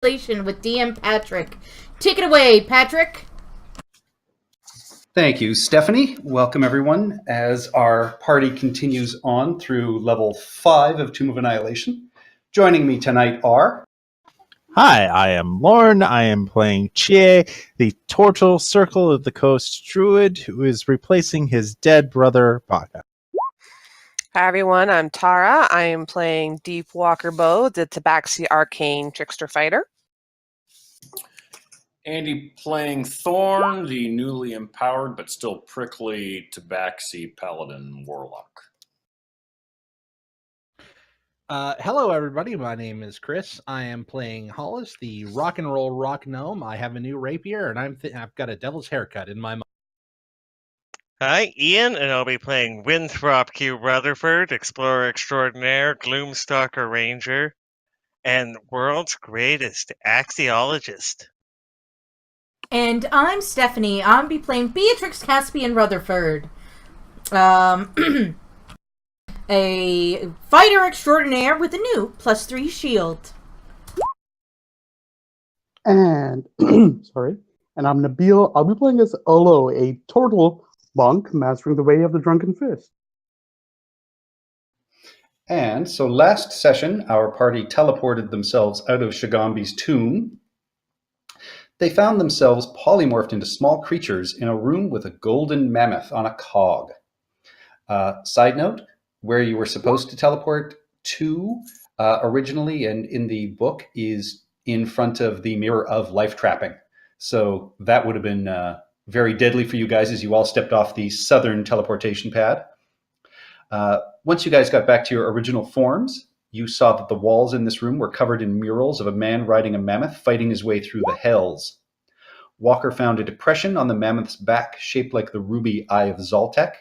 Annihilation with DM Patrick. Take it away, Patrick. Thank you, Stephanie. Welcome, everyone, as our party continues on through level 5 of Tomb of Annihilation. Joining me tonight are... Hi, I am Lorne. I am playing Chie, the Tortle Circle of the Coast druid who is replacing his dead brother, Baka. Hi everyone, I'm Tara. I am playing Deep Walker Bow, the Tabaxi Arcane Trickster Fighter. Andy playing Thorn, the newly empowered but still prickly Tabaxi Paladin Warlock. Hello everybody, my name is Chris. I am playing Hollis, the rock and roll rock gnome. I have a new rapier and I've got a devil's haircut in my mind. Hi, Ian, and I'll be playing Winthrop Q. Rutherford, Explorer Extraordinaire, Gloomstalker Ranger, and world's greatest axiologist. And I'm Stephanie. I'll be playing Beatrix Caspian Rutherford. A fighter extraordinaire with a new +3 shield. And sorry. And I'm Nabil. I'll be playing as Olo, a turtle monk mastering the way of the drunken fist. And so last session, our party teleported themselves out of Shagambi's tomb. They found themselves polymorphed into small creatures in a room with a golden mammoth on a cog. Side note, where you were supposed to teleport to originally and in the book is in front of the Mirror of Life Trapping. So that would have been very deadly for you guys as you all stepped off the southern teleportation pad. Once you guys got back to your original forms, you saw that the walls in this room were covered in murals of a man riding a mammoth fighting his way through the hells. Walker found a depression on the mammoth's back shaped like the ruby Eye of Zoltek.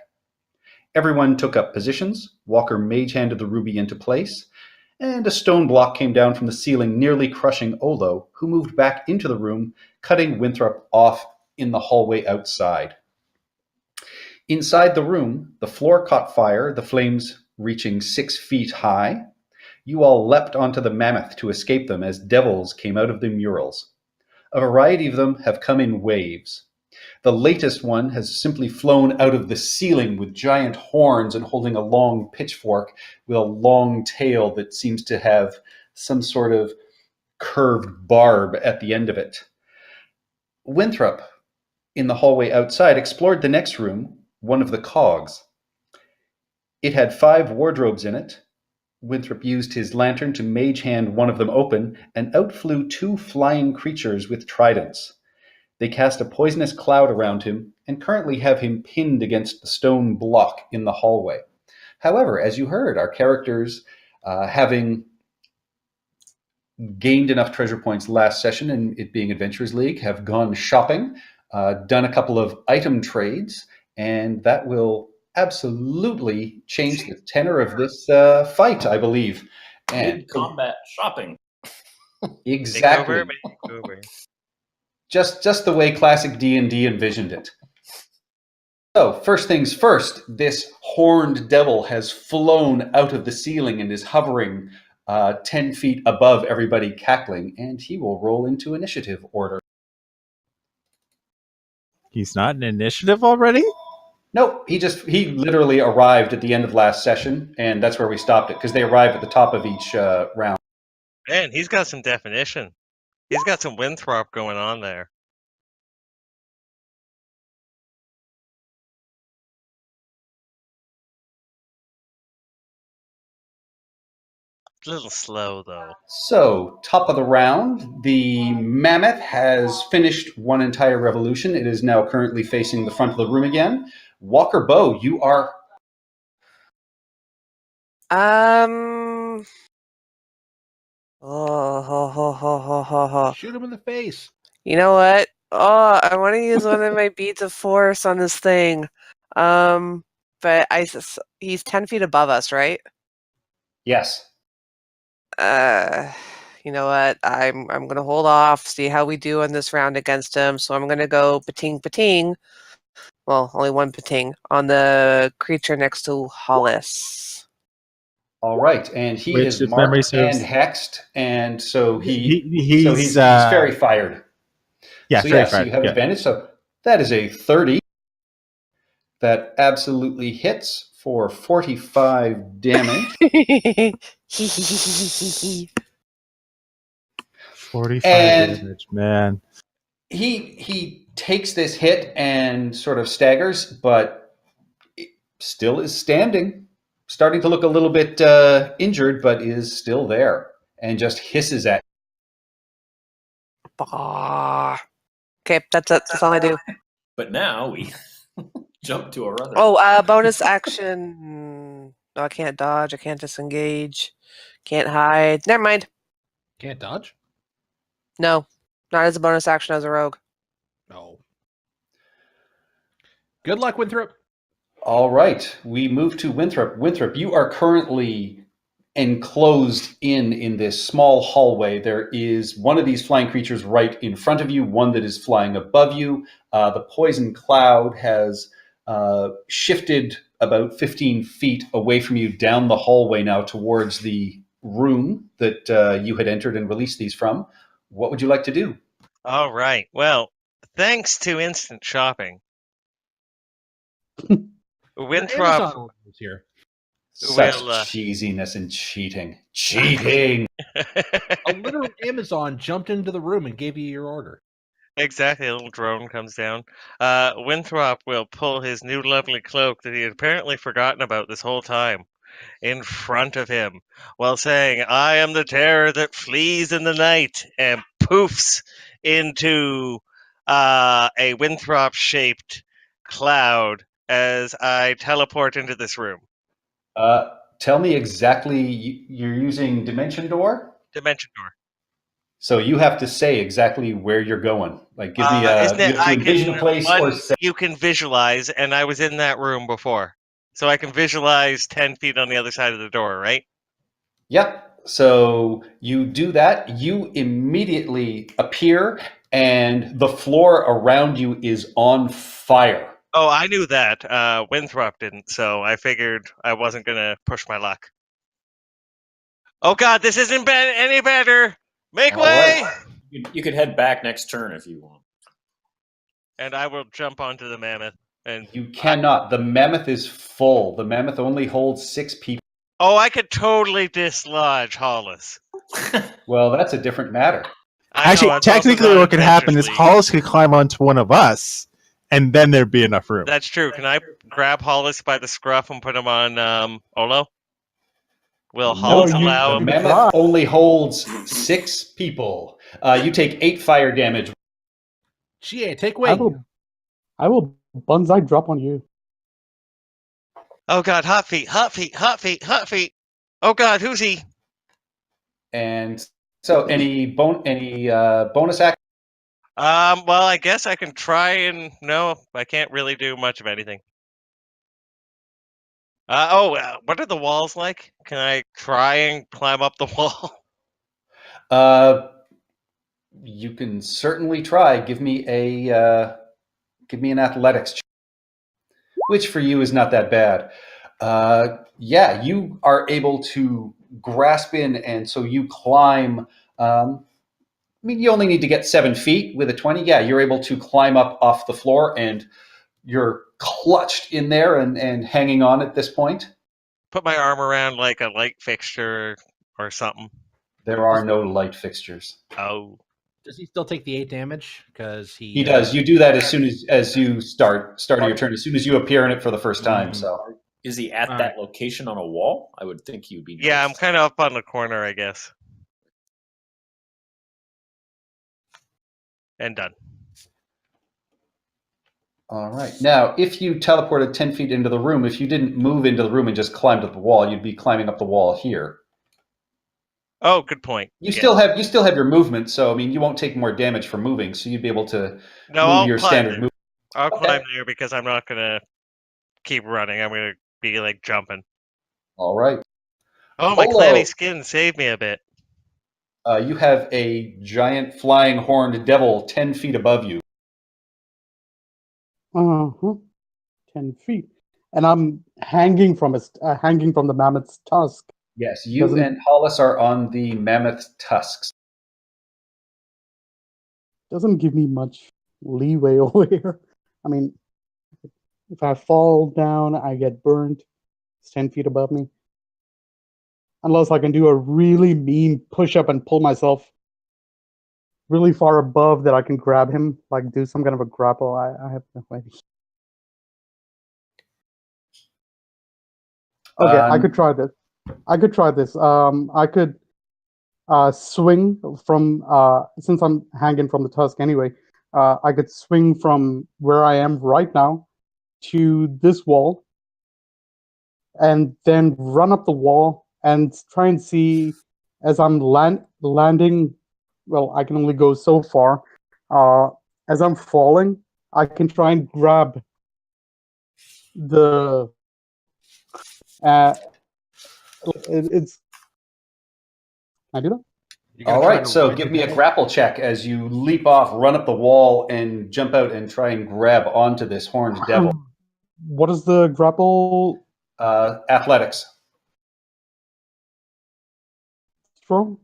Everyone took up positions. Walker mage-handed the ruby into place, and a stone block came down from the ceiling, nearly crushing Olo, who moved back into the room, cutting Winthrop off in the hallway outside. Inside the room, the floor caught fire, the flames reaching 6 feet high. You all leapt onto the mammoth to escape them as devils came out of the murals. A variety of them have come in waves. The latest one has simply flown out of the ceiling with giant horns and holding a long pitchfork with a long tail that seems to have some sort of curved barb at the end of it. Winthrop, in the hallway outside, explored the next room, one of the cogs. It had 5 wardrobes in it. Winthrop used his lantern to mage hand one of them open, and out flew 2 flying creatures with tridents. They cast a poisonous cloud around him and currently have him pinned against the stone block in the hallway. However, as you heard, our characters, having gained enough treasure points last session, and it being Adventurers League, have gone shopping, done a couple of item trades, and that will absolutely change the tenor of this fight, I believe. And Mid-combat shopping. Exactly. Makeover. Just the way classic D&D envisioned it. So, first things first, this horned devil has flown out of the ceiling and is hovering 10 feet above everybody cackling, and he will roll into initiative order. He's not in initiative already? Nope, he literally arrived at the end of last session, and that's where we stopped it, because they arrive at the top of each round. Man, he's got some definition. He's got some Winthrop going on there. A little slow, though. So, top of the round, the mammoth has finished one entire revolution. It is now currently facing the front of the room again. Walker Bow, you are... Shoot him in the face. You know what? Oh, I want to use one of my beads of force on this thing. But he's 10 feet above us, right? Yes. You know what? I'm gonna hold off, see how we do on this round against him. So I'm gonna go pating. Well, only one pating on the creature next to Hollis. All right, and he Which, is if memory marked and serves- hexed, and so he's he's fairy fired. yeah, So very so far. you have Yeah. advantage. So that is a 30. That absolutely hits for 45 damage. 45 And damage, man. he takes this hit and sort of staggers, but still is standing, starting to look a little bit injured, but is still there and just hisses at. Bah. Okay, that's it. That's all I do. But now we jump to our other. Oh, bonus action. No, I can't dodge. I can't disengage. Can't hide. Never mind. Can't dodge? No, not as a bonus action as a rogue. No. Good luck, Winthrop. All right, we move to Winthrop. Winthrop, you are currently enclosed in this small hallway. There is one of these flying creatures right in front of you, one that is flying above you. The poison cloud has shifted about 15 feet away from you down the hallway now towards the room that you had entered and released these from. What would you like to do? All right. Well, thanks to instant shopping, Your Winthrop. Amazon order is here. Such Well, cheesiness and cheating. Cheating! A literal Amazon jumped into the room and gave you your order. Exactly, a little drone comes down. Winthrop will pull his new lovely cloak that he had apparently forgotten about this whole time in front of him while saying, "I am the terror that flees in the night," and poofs into a Winthrop-shaped cloud as I teleport into this room. Tell me exactly, you're using Dimension Door? Dimension door. So you have to say exactly where you're going. Like, give me Isn't you it? have to envision a place or say. You can visualize, and I was in that room before, so I can visualize 10 feet on the other side of the door, right? Yep. So you do that, you immediately appear, and the floor around you is on fire. Oh, I knew that. Winthrop didn't, so I figured I wasn't gonna push my luck. Oh God, this isn't any better. Make All way! right. You could head back next turn if you want. And I will jump onto the mammoth. And You cannot. The mammoth is full. The mammoth only holds 6 people. I could totally dislodge Hollis. Well, that's a different matter. I know, Actually, it's also technically, not what could happen is adventurous league. Hollis could climb onto one of us, and then there'd be enough room. That's true. Can I grab Hollis by the scruff and put him on Olo? Will Hollis No, allow the him? mammoth only holds 6 people. You take 8 fire damage. GA, take I wing. will bonsai drop on you. Oh God, hot feet, hot feet, hot feet, hot feet. Oh God, who's he? And so any bonus action? Well, I guess I can try and no, I can't really do much of anything. What are the walls like? Can I try and climb up the wall? You can certainly try. Give me an athletics check, which for you is not that bad. Yeah, you are able to grasp in, and so you climb. I mean, you only need to get 7 feet with a 20. Yeah, you're able to climb up off the floor, and you're clutched in there and hanging on at this point. Put my arm around like a light fixture or something. There are no light fixtures. Oh. Does he still take the 8 damage? Because He does. You do that as soon as you start your turn. As soon as you appear in it for the first time. So Is he at that location on a wall? I would think he would be. Yeah, I'm noticed. kind of up on the corner, I guess. And done. all right. Now, if you teleported 10 feet into the room, if you didn't move into the room and just climbed up the wall, you'd be climbing up the wall here. Oh, good point. You still have your movement, so I mean you won't take more damage for moving, so you'd be able to No, move I'll your climb standard there. move. I'll Okay. climb there because I'm not gonna keep running. I'm gonna be like jumping. All right. Oh, my Olo. clammy skin saved me a bit. You have a giant flying horned devil 10 feet above you. 10 feet. And I'm hanging from the mammoth's tusk. Yes, you Doesn't- and Hollis are on the mammoth tusks. Doesn't give me much leeway over here. I mean, if I fall down, I get burned. It's 10 feet above me. Unless I can do a really mean push-up and pull myself really far above that I can grab him, like do some kind of a grapple. I have no idea. Okay, I could try this. I could swing from since I'm hanging from the tusk anyway. I could swing from where I am right now to this wall, and then run up the wall and try and see as I'm landing. Well, I can only go so far. As I'm falling, I can try and grab the. It's. I do that. You're gonna All try right, to so ride give the me a devil? grapple check as you leap off, run up the wall, and jump out and try and grab onto this horned devil. What is the grapple Athletics. throw?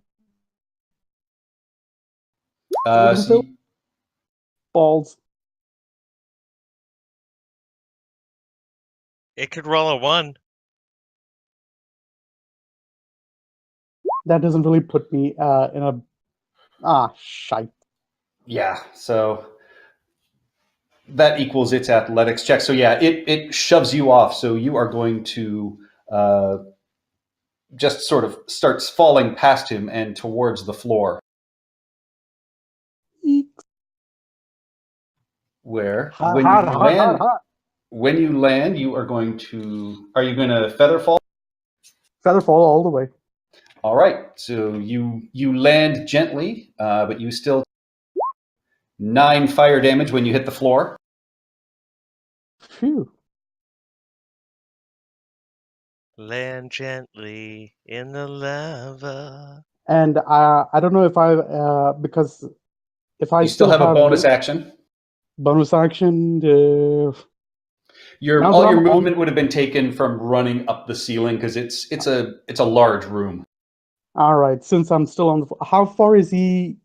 Uh, Saving so throw? you- Balls. It could roll a 1. That doesn't really put me in a shite. yeah, so that equals its athletics check. So yeah, it shoves you off. So you are going to just sort of starts falling past him and towards the floor, Eek. where Hot, hot, hot, hot, hot. when you land, you are going to. Are you going to feather fall? Feather fall all the way. All right. So you land gently, but you still 9 fire damage when you hit the floor. Phew. Land gently in the lava. And I don't know if I because if I You still have a bonus this action. bonus action. Now All that your I'm on- movement would have been taken from running up the ceiling because it's a large room. All right, since I'm still on the. How far is he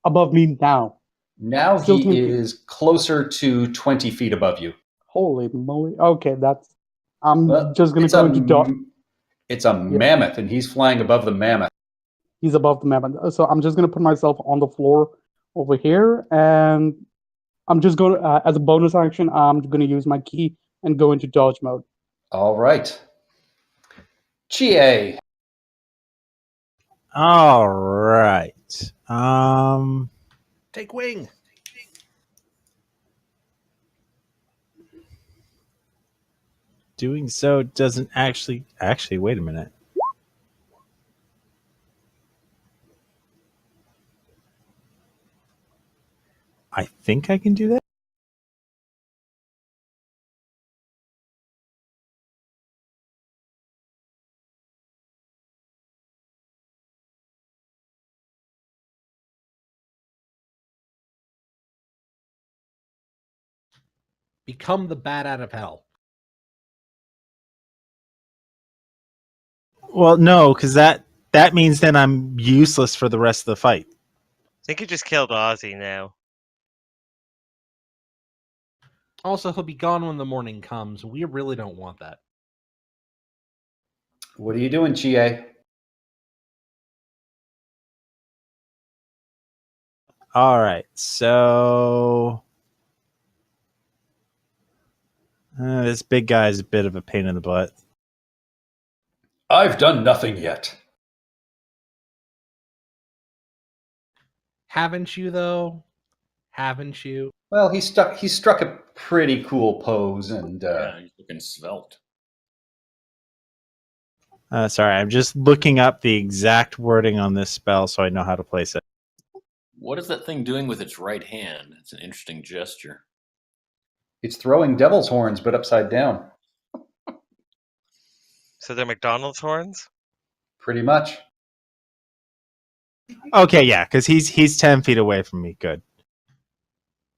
above me now? Now Still 10 he feet. is closer to 20 feet above you. Holy moly! Okay, that's. I'm Well, just gonna go into dodge. it's a mammoth, and he's flying above the mammoth. He's above the mammoth, so I'm just gonna put myself on the floor over here, and I'm just going to, as a bonus action, I'm going to use my key and go into dodge mode. All right. Chie. All right. Take wing. Doing so doesn't actually. Wait a minute. I think I can do that. Become the bat out of hell. Well, no, because that means then I'm useless for the rest of the fight. I think you just killed Ozzy now. Also, he'll be gone when the morning comes. We really don't want that. What are you doing, Chie? All right, so this big guy is a bit of a pain in the butt. I've done nothing yet. Haven't you, though? Haven't you? Well, he struck a pretty cool pose, and Yeah, he's looking svelte. Sorry, I'm just looking up the exact wording on this spell so I know how to place it. What is that thing doing with its right hand? It's an interesting gesture. it's throwing devil's horns, but upside down. So they're McDonald's horns? Pretty much. Okay, yeah, because he's 10 feet away from me. Good.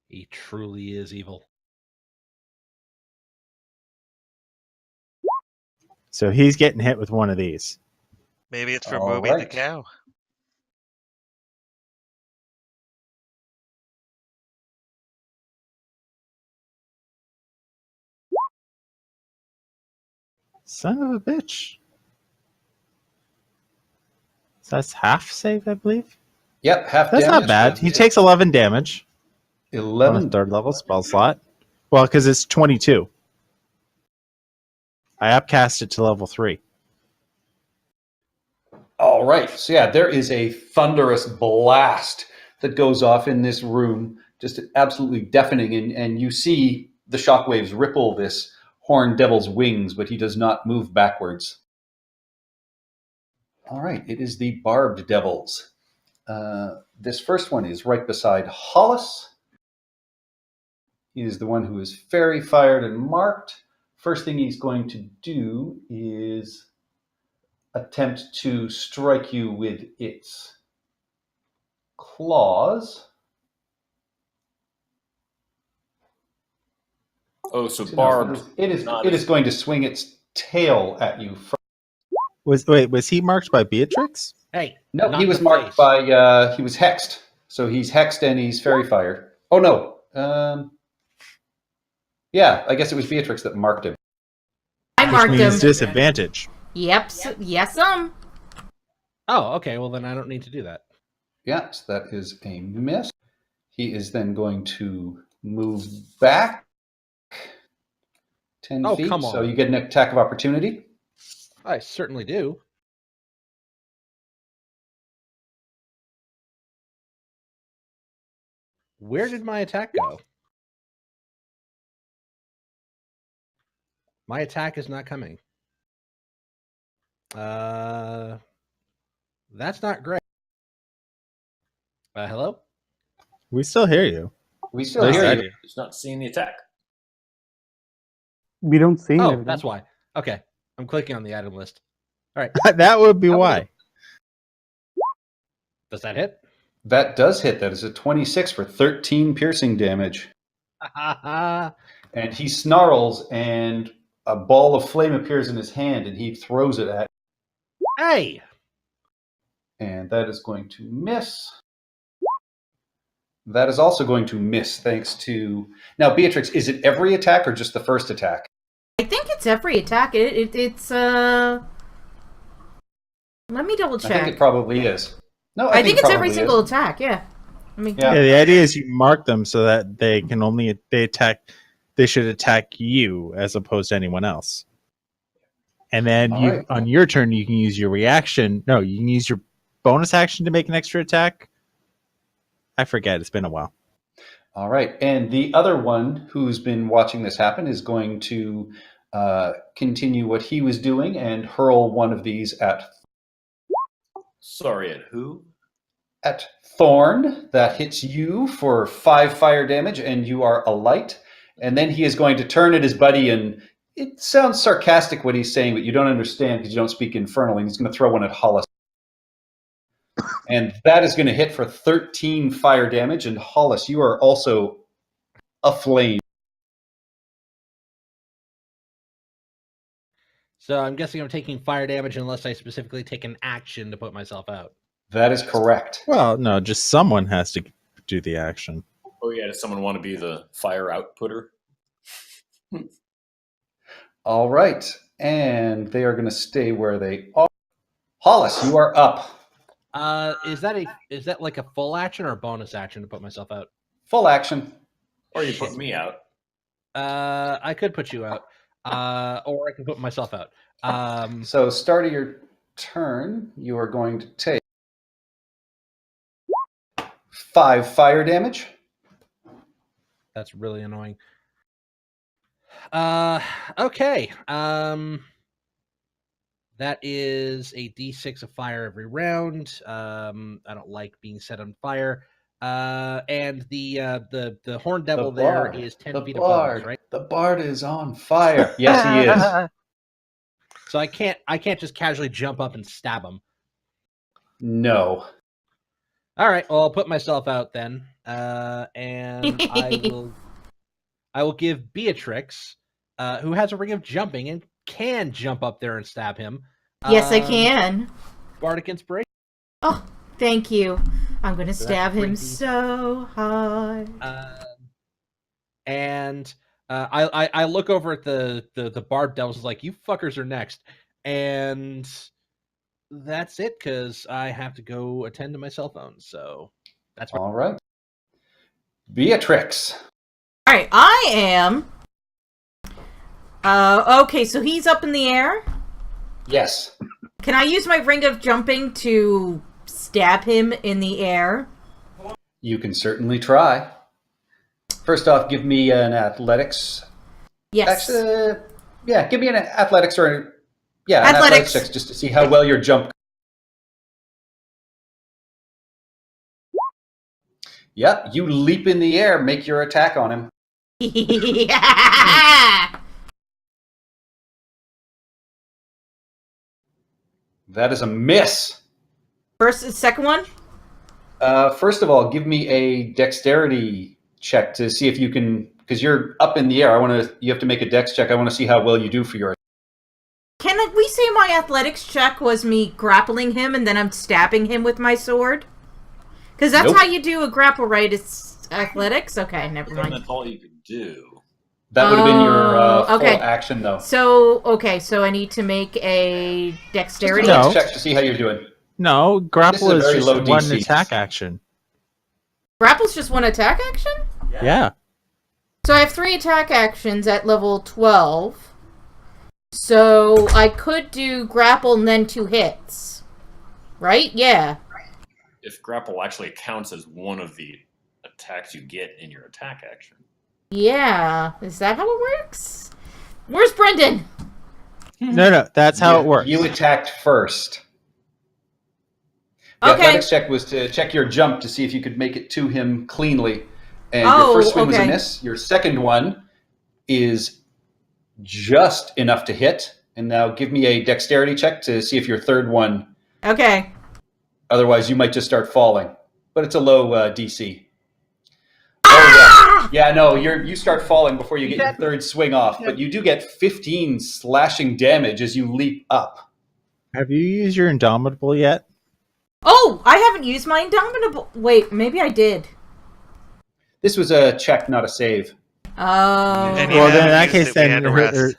He truly is evil. So he's getting hit with one of these. Maybe it's for All Moby the right. cow. Son of a bitch. So that's half save, I believe. Yep, half That's damage. not bad. He takes 11 damage on a 11. third level spell slot. Well, because it's 22. I upcast it to level 3. All right. So yeah, there is a thunderous blast that goes off in this room, just absolutely deafening, and you see the shockwaves ripple this horned devil's wings, but he does not move backwards. All right, it is the barbed devils. This first one is right beside Hollis. He is the one who is fairy fired and marked. First thing he's going to do is attempt to strike you with its claws. Oh, so So no, barbed. it is not it as- is going to swing its tail at you. Was he marked by Beatrix? Hey, No, not he in was the marked face. by he was hexed. So he's hexed and he's fairy fired. Oh no. Yeah, I guess it was Beatrix that marked him. I Which marked means him. disadvantage. Yep. Yes, Oh, okay. Well, then I don't need to do that. Yeah, so that is a miss. He is then going to move back 10 Oh, feet. come So on. you get an attack of opportunity. I certainly do. Where did my attack go? My attack is not coming. That's not great. Hello? We still hear you. We still Nice hear idea. you. It's not seeing the attack. We don't see Oh, anything. that's why. Okay. I'm clicking on the item list. All right. That would be How why. about Does that hit? That does hit. That is a 26 for 13 piercing damage. And he snarls, and a ball of flame appears in his hand, and he throws it at you. Hey! And that is going to miss. That is also going to miss, thanks to... Now, Beatrix, is it every attack or just the first attack? I think it's every attack. It's Let me double I think check. it probably is. No, I think it's every probably single is. attack. Yeah. I mean, Yeah. Yeah, the idea is you mark them so that they can only they should attack you as opposed to anyone else. And then All you right. on your turn you can use your reaction. No, you can use your bonus action to make an extra attack. I forget, it's been a while. All right. And the other one who's been watching this happen is going to continue what he was doing and hurl one of these at Sorry, at who? Thorn. That hits you for 5 fire damage, and you are alight. And then he is going to turn at his buddy, and it sounds sarcastic what he's saying, but you don't understand because you don't speak Infernal, and he's going to throw one at Hollis. And that is going to hit for 13 fire damage, and Hollis, you are also aflame. So I'm guessing I'm taking fire damage unless I specifically take an action to put myself out. That is correct. Well, no, just someone has to do the action. Oh yeah, does someone want to be the fire outputter? All right. And they are going to stay where they are. Hollis, you are up. Is that like a full action or a bonus action to put myself out? Full action. Or you put me out? I could put you out, or I can put myself out. So, start of your turn, you are going to take 5 fire damage. That's really annoying. Okay. That is a D6 of fire every round. I don't like being set on fire. And the horned devil there is 10 feet above us, right? The bard is on fire. Yes, he is. So I can't just casually jump up and stab him. No. All right, well, I'll put myself out then, and I will give Beatrix, who has a ring of jumping and can jump up there and stab him. yes, I can. Bardic Inspiration. Oh, thank you. I'm gonna So stab that's a him 3D. so hard. And I look over at the bard devils like, you fuckers are next. And that's it, because I have to go attend to my cell phone. So that's All right. Beatrix. All right, I am. Okay, so he's up in the air. Yes. Can I use my ring of jumping to stab him in the air? You can certainly try. First off, give me an athletics. Yes. Actually, yeah, give me an athletics or an Athletics. athletics check just to see how well your jump. Yep, you leap in the air, make your attack on him. That is a miss. Second one? First of all, give me a dexterity check to see if you can, because you're up in the air. You have to make a dex check. I want to see how well you do for your. Can we say my athletics check was me grappling him and then I'm stabbing him with my sword? Because that's Nope. how you do a grapple, right? It's athletics? Okay, never Then mind. that's all you could do. That would have been your okay. full action, though. So I need to make a dexterity. Just a No. dex check to see how you're doing. No, grapple This is a is very just low one DC. attack action. Grapple's just one attack action? Yeah. So I have 3 attack actions at level 12. So I could do grapple and then 2 hits. Right? Yeah. If grapple actually counts as one of the attacks you get in your attack action. Yeah. Is that how it works? Where's Brendan? No, that's how it works. You attacked first. The Okay. athletics check was to check your jump to see if you could make it to him cleanly. And Oh, your first swing was a okay. miss. Your second one is just enough to hit. And now give me a dexterity check to see if your third one. Okay. Otherwise, you might just start falling. But it's a low DC. Oh, yeah. Yeah, no, you start falling before you get your third swing off. But you do get 15 slashing damage as you leap up. Have you used your Indomitable yet? Oh, I haven't used my Indomitable. Wait, maybe I did. This was a check, not a save. Oh. And Well, you then in haven't that used case, it, we then had to rest.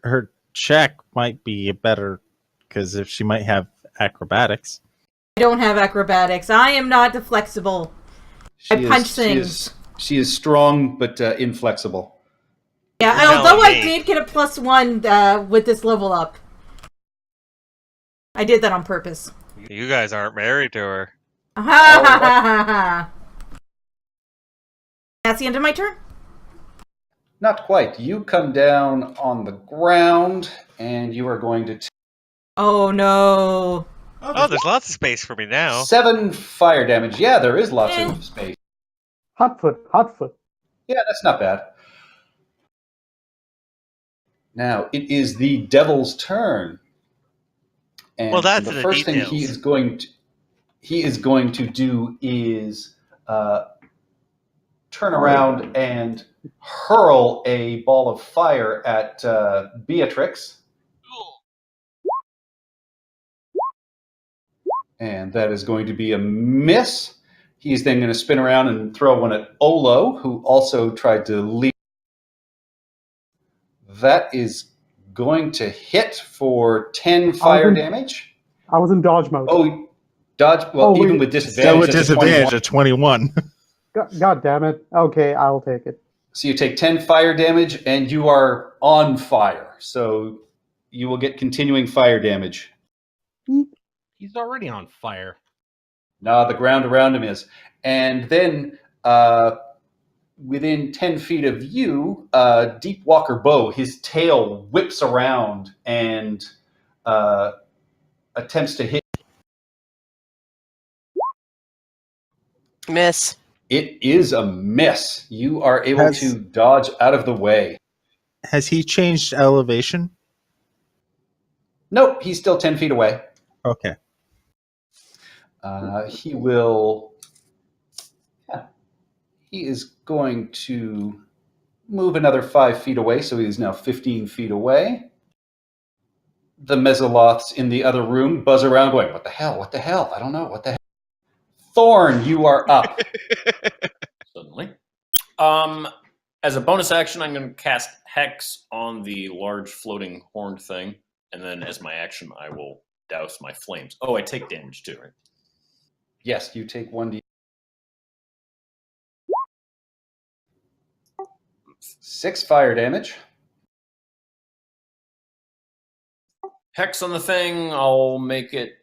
her check might be better, because if she might have acrobatics. I don't have acrobatics. I am not flexible. I punch things. She is strong, but inflexible. Yeah, You're although telling I me. did get a +1 with this level up. I did that on purpose. You guys aren't married to her. Ha ha ha ha ha. That's the end of my turn? Not quite. You come down on the ground, and you are going to Oh no. Oh, there's lots of space for me now. 7 fire damage. Yeah, there is lots Eh. of space. Hotfoot. Yeah, that's not bad. Now, it is the devil's turn. And Well, that's the the first thing details. he is going to do is turn around and hurl a ball of fire at Beatrix. And that is going to be a miss. He's then going to spin around and throw one at Olo, who also tried to leap. That is going to hit for 10 fire damage. I was in dodge mode. Oh, dodge. Well, Oh, even wait. with disadvantage. So with that's a disadvantage 21. at 21. God damn it. Okay, I'll take it. So you take 10 fire damage, and you are on fire. So you will get continuing fire damage. He's already on fire. No, the ground around him is. And then within 10 feet of you, Deep Walker Bow, his tail whips around and attempts to hit. Miss. It is a miss. You are able Has- to dodge out of the way. Has he changed elevation? Nope, he's still 10 feet away. Okay. He will. Yeah, he is going to move another 5 feet away, so he is now 15 feet away. The Mesoloths in the other room buzz around going, what the hell? What the hell? I don't know. What the hell? Thorn, you are up. Suddenly. As a bonus action, I'm going to cast Hex on the large floating horned thing. And then as my action, I will douse my flames. Oh, I take damage too, right? Yes, you take 1d. 6 fire damage. Hex on the thing, I'll make it,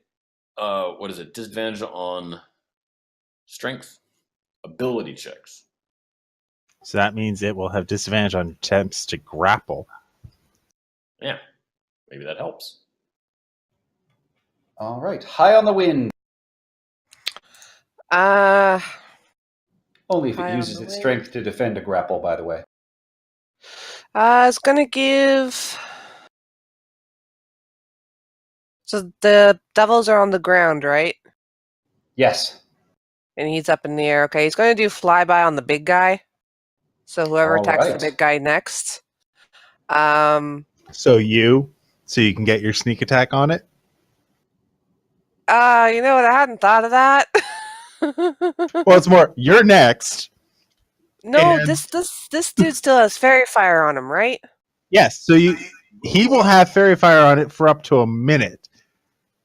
what is it? Disadvantage on strength, ability checks. So that means it will have disadvantage on attempts to grapple. Yeah, maybe that helps. All right. High on the wind. Only if it High on uses the its wind. strength to defend a grapple, by the way. It's gonna give. So the devils are on the ground, right? Yes. And he's up in the air. Okay, he's gonna do flyby on the big guy. So whoever All attacks the right. big guy next. So you can get your sneak attack on it. You know what? I hadn't thought of that. Well, it's more you're next. No, And- this dude still has fairy fire on him, right? Yes. So he will have fairy fire on it for up to a minute.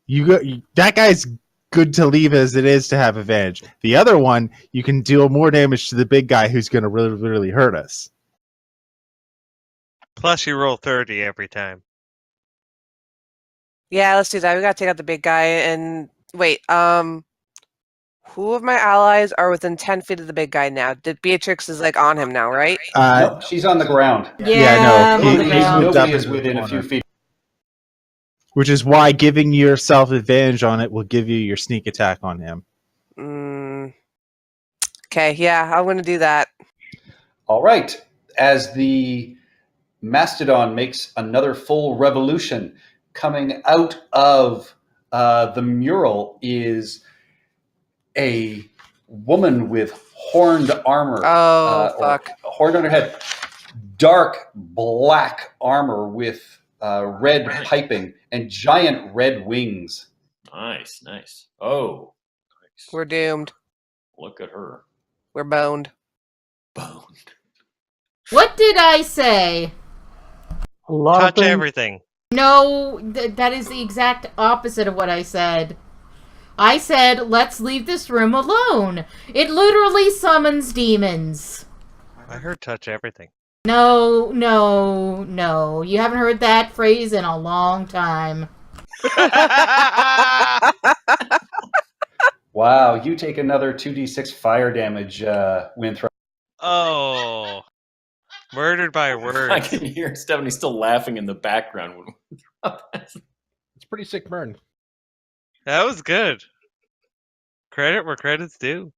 That guy's good to leave as it is to have advantage. The other one, you can deal more damage to the big guy who's going to really, really hurt us. Plus, you roll 30 every time. Yeah, let's do that. We gotta take out the big guy and wait. Who of my allies are within 10 feet of the big guy now? Beatrix is like on him now, right? Nope, she's on the ground. Yeah, no, I'm on the ground. moved up Nobody is into the within a few corner. feet. Which is why giving yourself advantage on it will give you your sneak attack on him. Okay, yeah, I'm gonna do that. All right. As the Mastodon makes another full revolution, coming out of the mural is a woman with horned armor. Oh, fuck. Horned on her head. Dark black armor with red piping and giant red wings. Nice, nice. Oh, nice. We're doomed. Look at her. We're boned. Boned. What did I say? A lot of Touch things. everything. No, that is the exact opposite of what I said. I said, let's leave this room alone. It literally summons demons. I heard touch everything. No, no, no. You haven't heard that phrase in a long time. Wow, you take another 2d6 fire damage, Winthrop. Oh. Murdered by I words. can hear Stephanie still laughing in the background. It's a pretty sick burn. That was good. Credit where credit's due.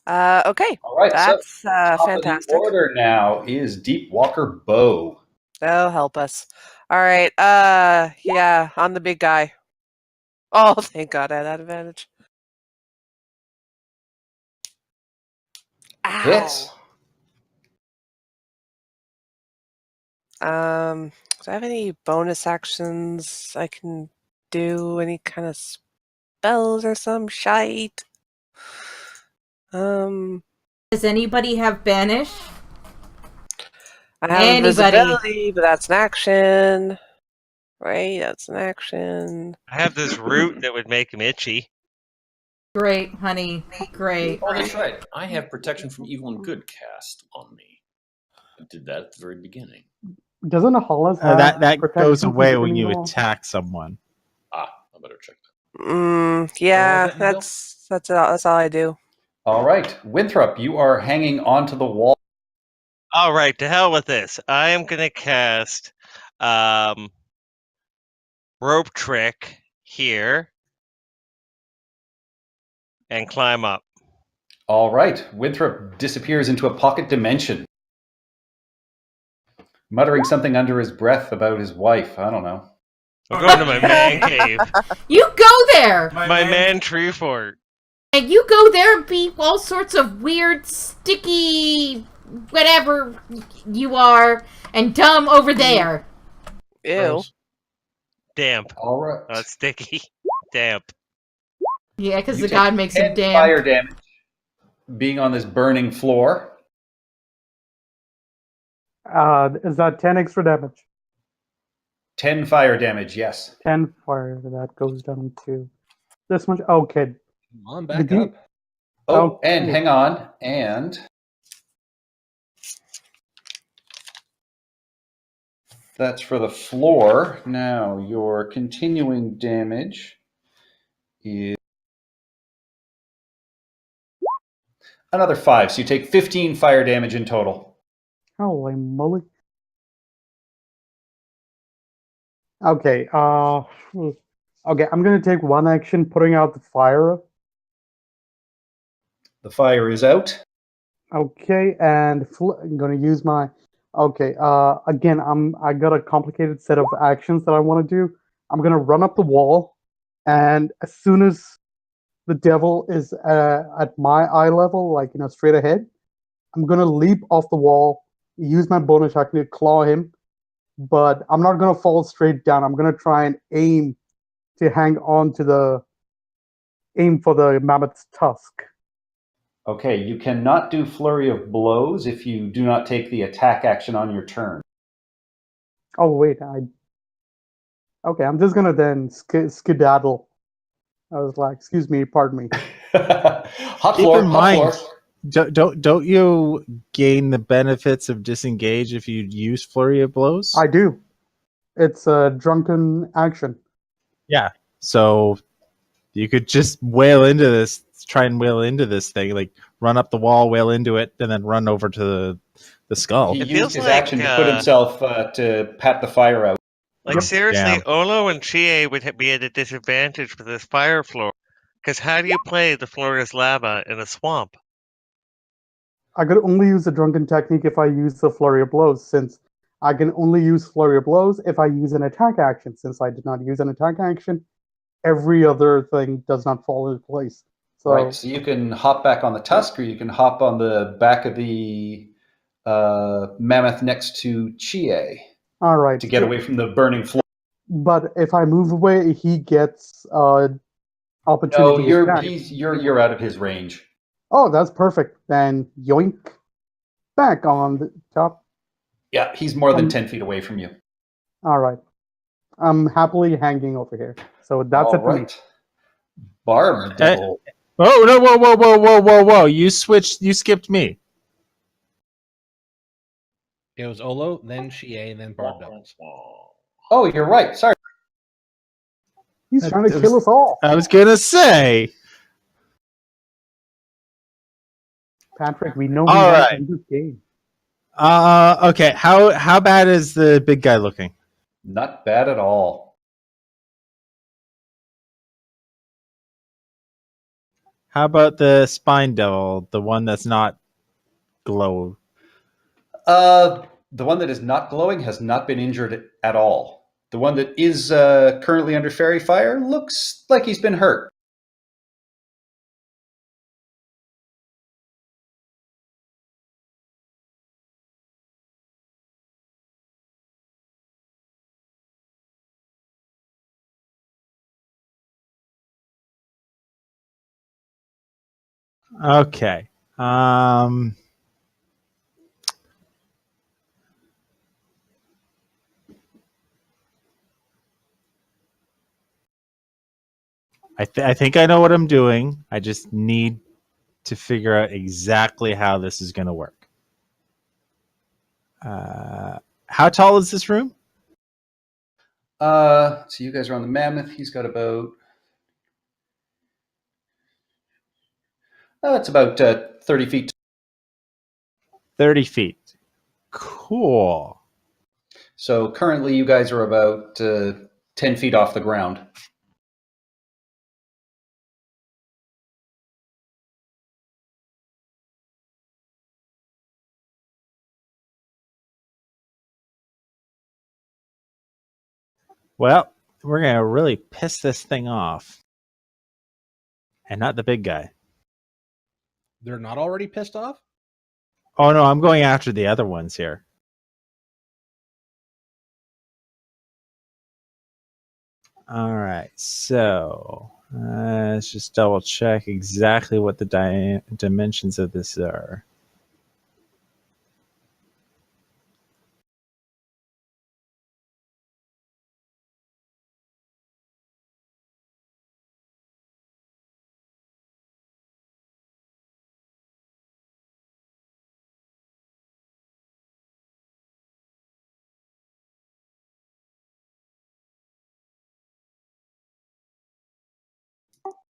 Okay. All right, That's so top fantastic. of the order now is Deep Walker Bow. That'll help us. All right. Yeah, on the big guy. Oh, thank God I had that advantage. Ow. Hits. Do I have any bonus actions I can do? Any kind of spells or some shite? Does anybody have banish? I have invisibility, but that's an action. Right, that's an action. I have this root that would make him itchy. Great, honey. Great. Oh, that's right. I have protection from evil and good cast on me. I did that at the very beginning. Doesn't a Hollis have That protection goes from away when beginning you at all? attack someone. I better check that. Yeah, that, Bill? that's all I do. All right, Winthrop, you are hanging onto the wall. All right, to hell with this. I am going to cast rope trick here and climb up. All right, Winthrop disappears into a pocket dimension, muttering something under his breath about his wife. I don't know. I'm going to my man cave. You go there! My man tree fort. And you go there and be all sorts of weird, sticky whatever you are, and dumb over there. Ew. Gross. Damp. All right. Sticky. Damp. Yeah, because You the take god makes 10 him damn. fire damage being on this burning floor. Is that 10 extra damage? 10 fire damage, yes. 10 fire. That goes down to this much. Okay. Come on, back Did you- up. Oh, Okay. and hang on. And that's for the floor. Now, your continuing damage is another 5. So you take 15 fire damage in total. Holy moly. Okay. Okay. I'm gonna take one action, putting out the fire. The fire is out. Okay, and I'm gonna use my. Okay. Again, I got a complicated set of actions that I want to do. I'm gonna run up the wall, and as soon as the devil is at my eye level, like straight ahead, I'm gonna leap off the wall, use my bonus action to claw him, but I'm not gonna fall straight down. I'm gonna try and aim to hang on to the aim for the mammoth's tusk. Okay, you cannot do flurry of blows if you do not take the attack action on your turn. Oh wait, okay. I'm just gonna then skedaddle. I was like, excuse me, pardon me. Hot Keep floor, in hot mind, floor. don't you gain the benefits of disengage if you use flurry of blows? I do. It's a drunken action. Yeah. So you could just wail into this, try and wail into this thing, like run up the wall, wail into it, and then run over to the skull. He It used feels his like, action to put himself to pat the fire out. Like, Yep. seriously, Yeah. Olo and Chie would be at a disadvantage for this fire floor. Because how do you play the floor is lava in a swamp? I could only use the drunken technique if I use the flurry of blows, since I can only use flurry of blows if I use an attack action. Since I did not use an attack action, every other thing does not fall into place. So, Right, so you can hop back on the tusk, or you can hop on the back of the mammoth next to Chie all right. to get away from the burning floor. But if I move away, he gets No, opportunity you're attack. you're out of his range. Oh, that's perfect. Then yoink, back on the top. Yeah, he's more than Um, 10 feet away from you. All right. I'm happily hanging over here. So that's it All for me. right. Barb Devil. Oh no! Whoa! You switched. You skipped me. It was Olo, then Chie, then Barb Devils. Oh, you're right. Sorry. He's That- trying to that kill was- us all. I was gonna say. Patrick, we know All we want right. to end this game. Okay. How bad is the big guy looking? Not bad at all. How about the spine devil, the one that's not glow? The one that is not glowing has not been injured at all. The one that is currently under fairy fire looks like he's been hurt. Okay. I think I know what I'm doing. I just need to figure out exactly how this is going to work. How tall is this room? So you guys are on the mammoth. He's got about it's about 30 feet. 30 feet. Cool. So currently you guys are about 10 feet off the ground. Well, we're going to really piss this thing off. And not the big guy. They're not already pissed off? Oh no, I'm going after the other ones here. All right, so let's just double check exactly what the dimensions of this are.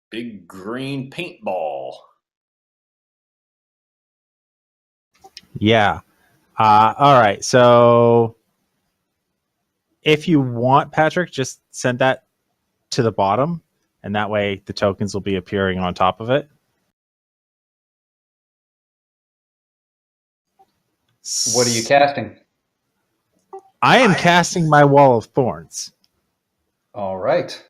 Big green paintball. Yeah. All right. So if you want, Patrick, just send that to the bottom, and that way the tokens will be appearing on top of it. What are you casting? I am casting my Wall of Thorns All right.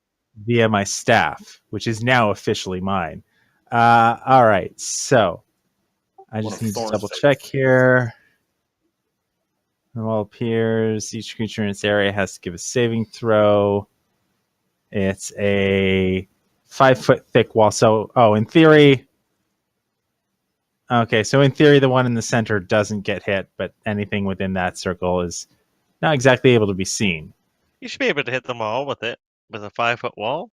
via my staff, which is now officially mine. All right. So I One just of need to Thorn's double type. check here. The wall appears. Each creature in its area has to give a saving throw. It's a 5-foot thick wall. So, in theory. Okay, so in theory, the one in the center doesn't get hit, but anything within that circle is not exactly able to be seen. You should be able to hit them all with it. With a 5-foot wall.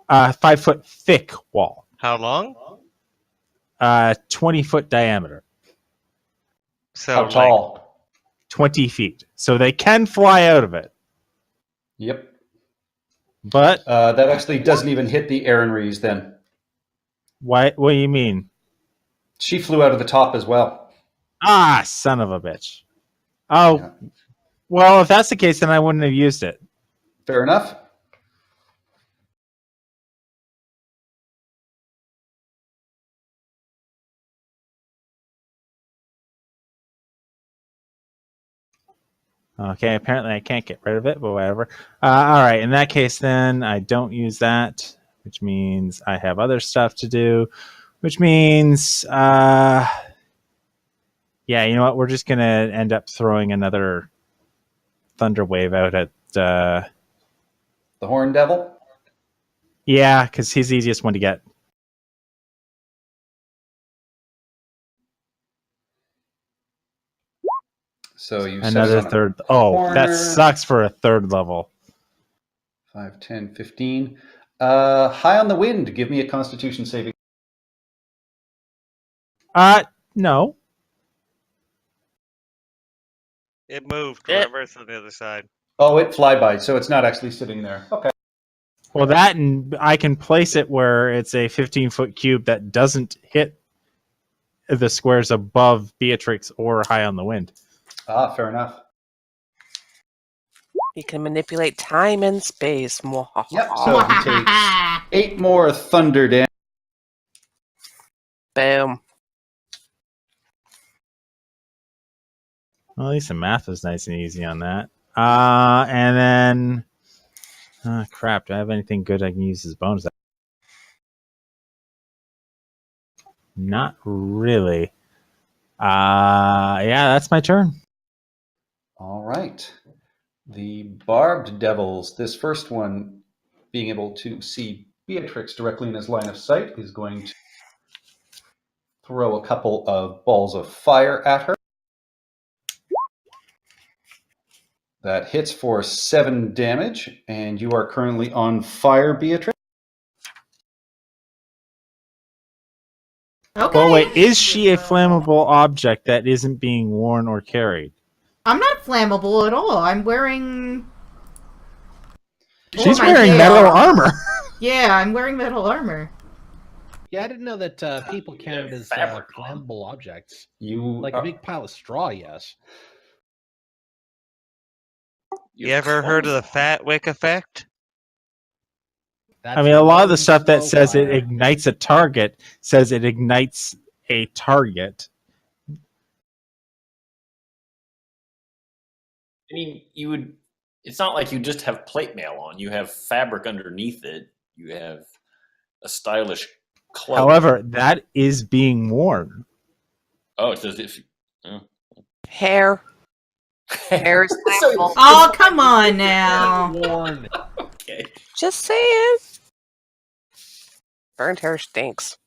5-foot thick wall. How long? 20-foot diameter. So How tall? 20 feet. So they can fly out of it. Yep. But That actually doesn't even hit the Erinries then. what do you mean? She flew out of the top as well. Ah, son of a bitch. Oh, Yeah. well, if that's the case, then I wouldn't have used it. Fair enough. Okay, apparently I can't get rid of it, but whatever. All right, in that case, then I don't use that, which means I have other stuff to do, which means, yeah, you know what? We're just going to end up throwing another Thunder Wave out at, The Horn Devil? yeah, because he's the easiest one to get. So you set it Another on a third. Oh, that corner. sucks for a third level. 5, 10, 15. High on the Wind. Give me a Constitution saving. No. it moved. Remember, it's on the other side. Oh, it flyby, so it's not actually sitting there. Okay. Well, that and I can place it where it's a 15-foot cube that doesn't hit the squares above Beatrix or High on the Wind. Ah, fair enough. You can manipulate time and space. Yep, so he takes 8 more thunder damage. Boom. Well, at least the math was nice and easy on that. And then, crap. Do I have anything good I can use as bonus? Not really. Yeah, that's my turn. All right. The Barbed Devils. This first one, being able to see Beatrix directly in his line of sight, is going to throw a couple of balls of fire at her. That hits for 7 damage, and you are currently on fire, Beatrix. Okay. Well, wait, is she a flammable object that isn't being worn or carried? I'm not flammable at all. I'm wearing. She's my wearing hair. metal armor. Yeah, I'm wearing metal armor. Yeah, I didn't know that people counted as fabric on. flammable objects. You Like are- a big pile of straw, yes. You ever heard of the Fat Wick effect? That's I mean, a lot of the one stuff that slow says it fire. ignites a target says it ignites a target. I mean, you would. It's not like you just have plate mail on. You have fabric underneath it. You have a stylish cloak. However, that is being worn. Oh, it says if. Hair. Hair is flammable. Oh, come on now. Warn. Okay. Just saying. Burnt hair stinks.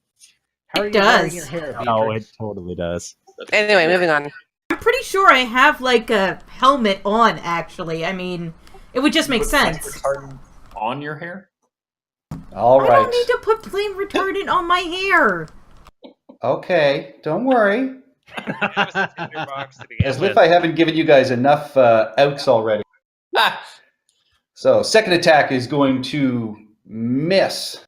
How are you does. wearing your hair, Beatrix? Oh, it totally does. Anyway, moving on. I'm pretty sure I have like a helmet on. Actually, I mean, it would just make Put flame sense. retardant on your hair? All I right. don't need to put flame retardant on my hair. Okay, don't worry. Have a tinder box to begin As with. if I haven't given you guys enough outs already. Ah! So, second attack is going to miss.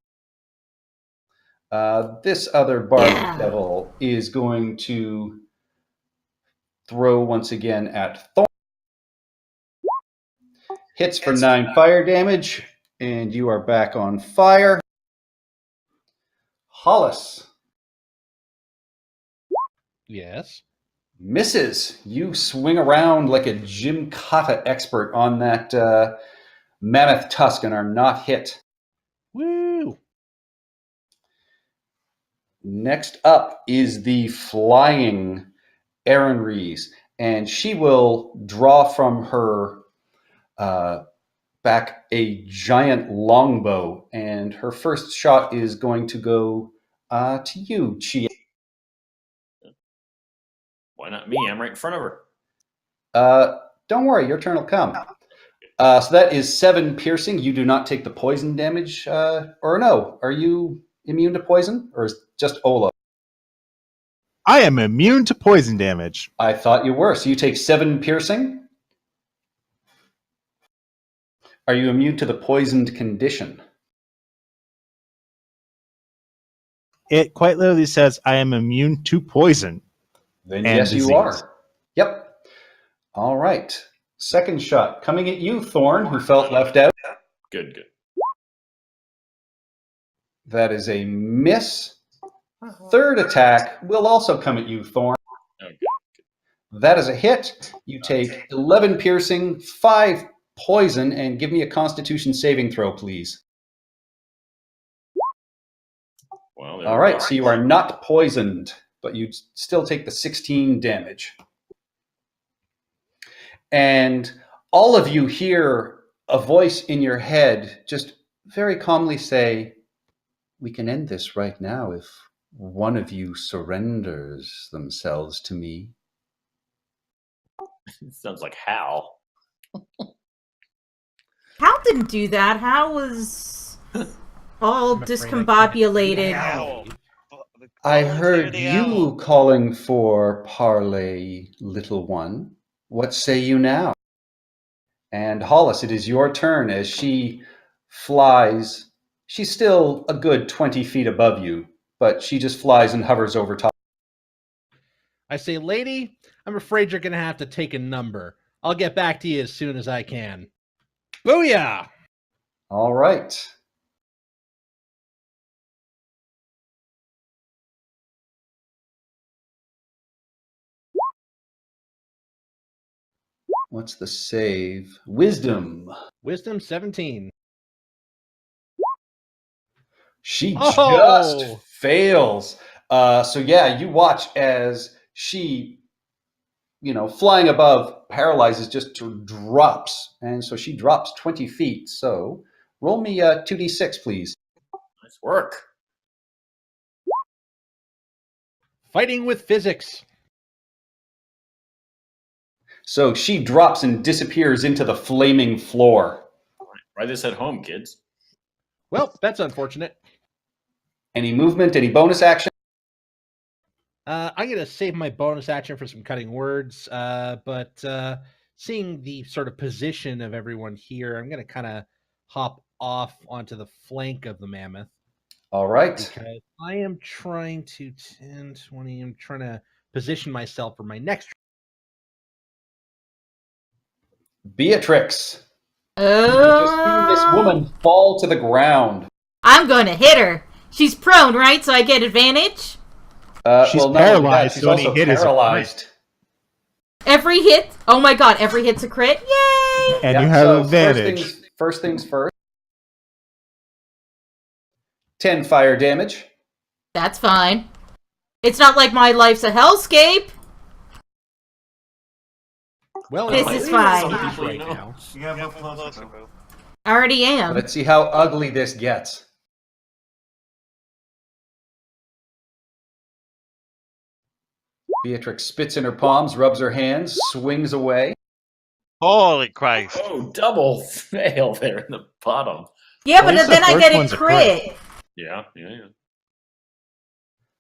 This other barb Yeah. devil is going to throw once again at Thorn. Hits for 9 fire damage, and you are back on fire. Hollis Yes. misses. You swing around like a Jim Kata expert on that mammoth tusk and are not hit. Woo! Next up is the flying Erin Rees, and she will draw from her back a giant longbow, and her first shot is going to go to you, Chia. Why not me? I'm right in front of her. Don't worry, your turn will come. So that is 7 piercing. You do not take the poison damage, or no? Are you immune to poison, or is just Ola? I am immune to poison damage. I thought you were. So you take 7 piercing. Are you immune to the poisoned condition? It quite literally says I am immune to poison. Then And yes, you disease. are. Yep. All right. Second shot coming at you, Thorn, who felt left out. Good, good. That is a miss. Third attack will also come at you, Thorn. Okay. That is a hit. You take 11 piercing, 5 poison, and give me a Constitution saving throw, please. Well, there All we right, go. so you are not poisoned, but you still take the 16 damage. And all of you hear a voice in your head just very calmly say, "We can end this right now if one of you surrenders themselves to me." It sounds like Hal. Hal didn't do that. Hal was all I'm afraid I can't discombobulated. Ow. I Volunteer heard the you owl. calling for parley, little one. What say you now? And Hollis, it is your turn as she flies. She's still a good 20 feet above you, but she just flies and hovers over top. I say, lady, I'm afraid you're going to have to take a number. I'll get back to you as soon as I can. Booyah! All right. What's the save? Wisdom. Wisdom 17. She Oh! just fails. So yeah, you watch as she, flying above, paralyzes, just drops. And so she drops 20 feet. So roll me 2d6, please. Nice work. Fighting with physics. So she drops and disappears into the flaming floor. Try this at home, kids. Well, that's unfortunate. Any movement, any bonus action? I'm going to save my bonus action for some cutting words, but seeing the sort of position of everyone here, I'm going to kind of hop off onto the flank of the mammoth. All right. Because I am trying to 10, 20, I'm trying to position myself for my next. Beatrix. You just see this Oh, woman fall to the ground. I'm going to hit her. She's prone, right? So I get advantage. She's Not only that, paralyzed, she's so any also hit is a crit. paralyzed. Every hit. Oh my god, every hit's a crit. Yay! And Yeah, you have so advantage. First things first. 10 fire damage. That's fine. It's not like my life's a hellscape. Well, This it is might be fine. some People right you know. now. You have no closer. I already am. Let's see how ugly this gets. Beatrix spits in her palms, rubs her hands, swings away. Holy Christ. Oh, double fail there in the bottom. Yeah, At but least then the I first get a one's a crit. Yeah.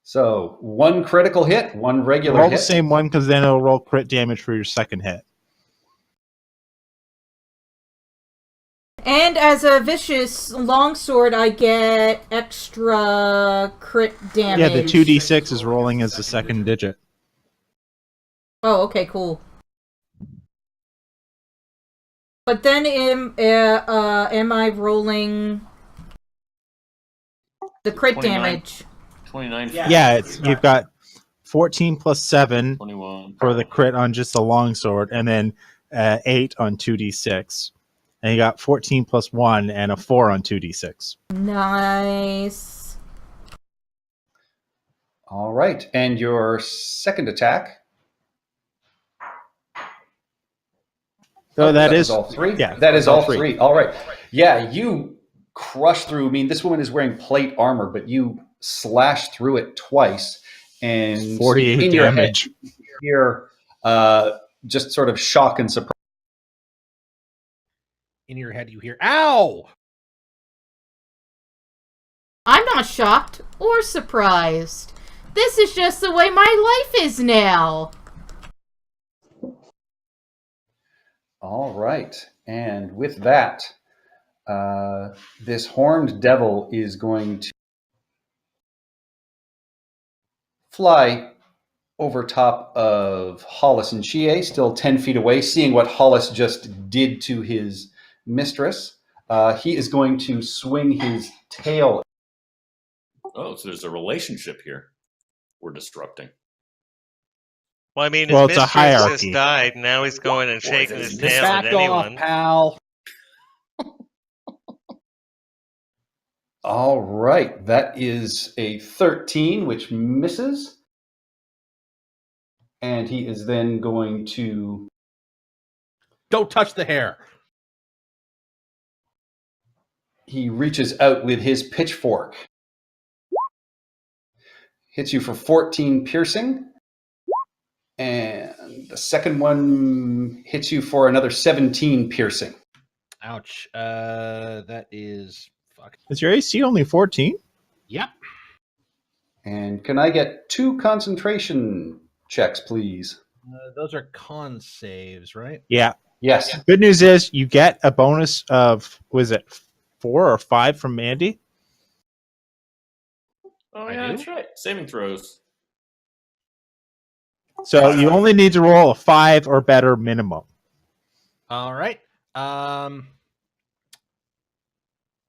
So, one critical hit, one regular Roll hit. the same one because then it'll roll crit damage for your second hit. And as a vicious longsword, I get extra crit damage. Yeah, the 2d6 is rolling as the second digit. Oh, okay, cool. But then am I rolling the crit 29. damage? 29. Yeah, you've got 14 plus 7 21. for the crit on just the longsword, and then 8 on 2d6. And you got 14 plus 1 and a 4 on 2d6. Nice. All right, and your second attack. So that was is all three. Yeah, that is all all three. All right. Yeah, you crush through. I mean, this woman is wearing plate armor, but you slash through it twice, and 48 in your head, damage. you hear just sort of shock and surprise. In your head, you hear, ow! I'm not shocked or surprised. This is just the way my life is now. All right, and with that, this horned devil is going to fly over top of Hollis and Chie, still 10 feet away, seeing what Hollis just did to his mistress. He is going to swing his tail. Oh, so there's a relationship here we're disrupting. Well, I mean, his Well, it's a mistress hierarchy. just died. Now he's going and shaking his tail Back at off, anyone. pal. All right, that is a 13, which misses. And he is then going to... Don't touch the hair. He reaches out with his pitchfork. Hits you for 14 piercing. And the second one hits you for another 17 piercing. Ouch. That is... Fuck. Is your AC only 14? Yep. And can I get 2 concentration checks, please? Those are con saves, right? Yeah. Yes. Good news is you get a bonus of, was it 4 or 5 from Mandy? Oh, I yeah, do? that's right. Saving throws. So you only need to roll a 5 or better minimum. All right.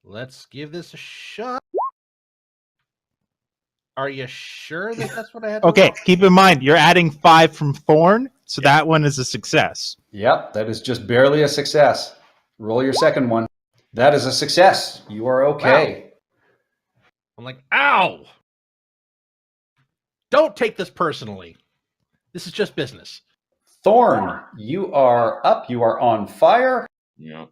Let's give this a shot. Are you sure that that's what I had to Okay, roll? keep in mind, you're adding 5 from Thorn, so that one is a success. Yep, that is just barely a success. Roll your second one. That is a success. You are okay. I'm like, ow! Don't take this personally. This is just business. Thorn, you are up. You are on fire. Yeah.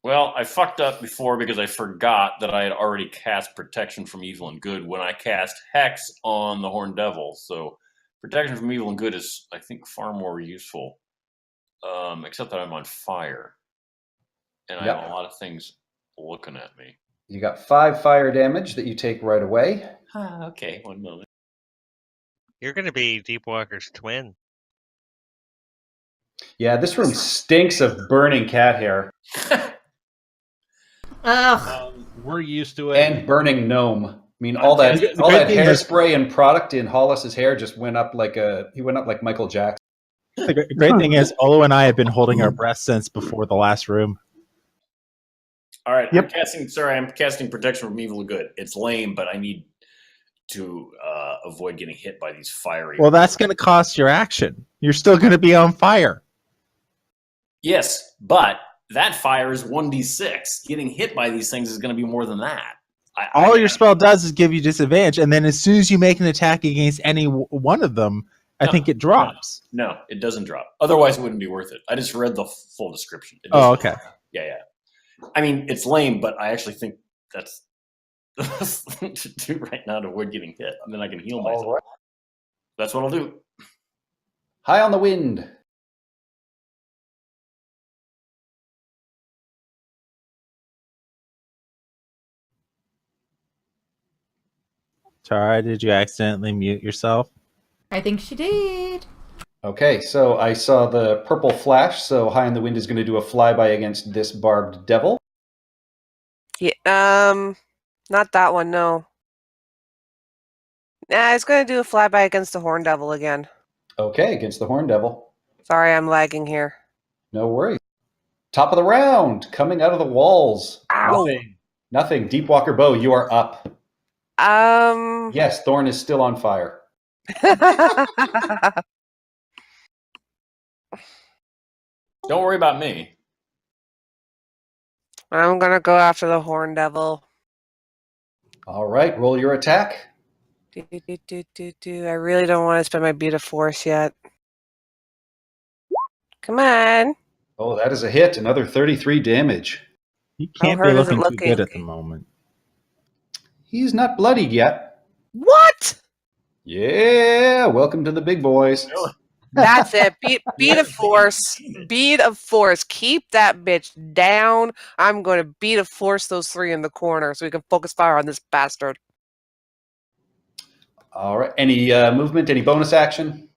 Well, I fucked up before because I forgot that I had already cast Protection from Evil and Good when I cast Hex on the Horned Devil. So Protection from Evil and Good is, I think, far more useful. Except that I'm on fire. And I have a lot of things looking at me. You got 5 fire damage that you take right away. Okay, one moment. You're going to be Deepwalker's twin. Yeah, this room stinks of burning cat hair Ugh. We're used to it. and burning gnome. I mean, all that The all great that thing is- hairspray and product in Hollis's hair just went up like Michael Jackson. The great thing is, Olo and I have been holding our breath since before the last room. All right, Yep. I'm casting Protection from Evil and Good. It's lame, but I need to avoid getting hit by these fiery... Well, that's going to cost your action. You're still going to be on fire. Yes, but that fire is 1d6. Getting hit by these things is going to be more than that. All your spell does is give you disadvantage, and then as soon as you make an attack against any one of them, I think it drops. No, it doesn't drop. Otherwise, it wouldn't be worth it. I just read the full description. It Oh, doesn't- okay. Yeah. I mean, it's lame, but I actually think that's the best thing to do right now to avoid getting hit. And then I can heal myself. All right. That's what I'll do. High on the wind. Tara, did you accidentally mute yourself? I think she did. Okay, so I saw the purple flash, so High on the Wind is going to do a flyby against this barbed devil. Yeah, not that one, no. Nah, it's gonna do a flyby against the Horn Devil again. Okay, against the Horn Devil. Sorry, I'm lagging here. No worries. Top of the round, coming out of the walls. Ow! Nothing. Deepwalker Bow, you are up. Yes, Thorn is still on fire. Don't worry about me. I'm gonna go after the Horn Devil. All right, roll your attack. I really don't want to spend my beat of force yet. Come on. Oh, that is a hit. Another 33 damage. You can't How be hard is it looking too good looking? at the moment. He's not bloodied yet. What? Yeah, welcome to the big boys. That's it. Beat of force. Beat of force. Keep that bitch down. I'm going to beat of force those three in the corner so we can focus fire on this bastard. All right, any movement, any bonus action?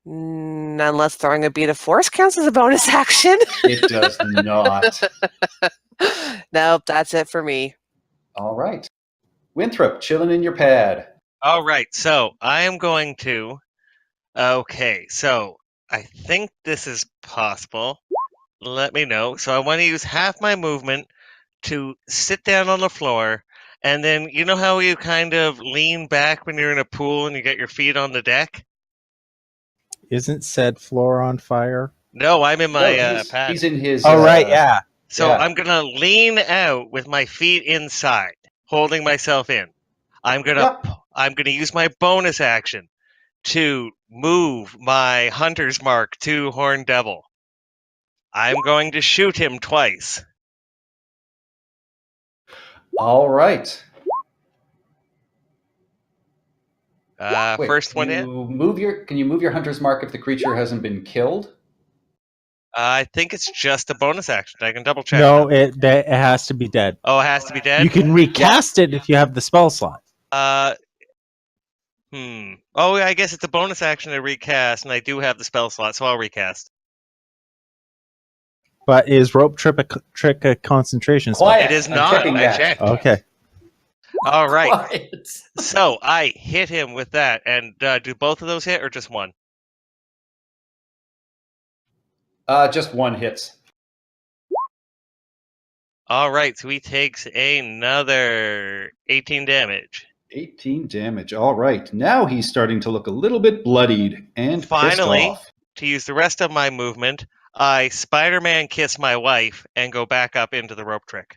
Unless throwing a beat of force counts as a bonus action. It does not. Nope, that's it for me. All right. Winthrop, chilling in your pad. All right, so I am going to. Okay, so I think this is possible. Let me know. So I want to use half my movement to sit down on the floor, and then you know how you kind of lean back when you're in a pool and you get your feet on the deck? Isn't said floor on fire? No, I'm in my No, pad. he's in his. Oh, right, yeah. So yeah. I'm gonna lean out with my feet inside, holding myself in. I'm gonna use my bonus action to move my Hunter's Mark to Horn Devil. I'm going to shoot him twice. All right. Wait, First one in. Can you move your hunter's mark if the creature hasn't been killed? I think it's just a bonus action. I can double check. No, it has to be dead. Oh, it has to be dead? You can recast it if you have the spell slot. Oh, I guess it's a bonus action to recast, and I do have the spell slot, so I'll recast. But is rope trick a concentration spell? Quiet. It is I'm not. checking I that. checked. Okay. All right. Quiet. So I hit him with that, and do both of those hit or just one? Just one hits. All right, so he takes another 18 damage. 18 damage. All right. Now he's starting to look a little bit bloodied and Finally, pissed off. to use the rest of my movement, I Spider-Man kiss my wife and go back up into the rope trick.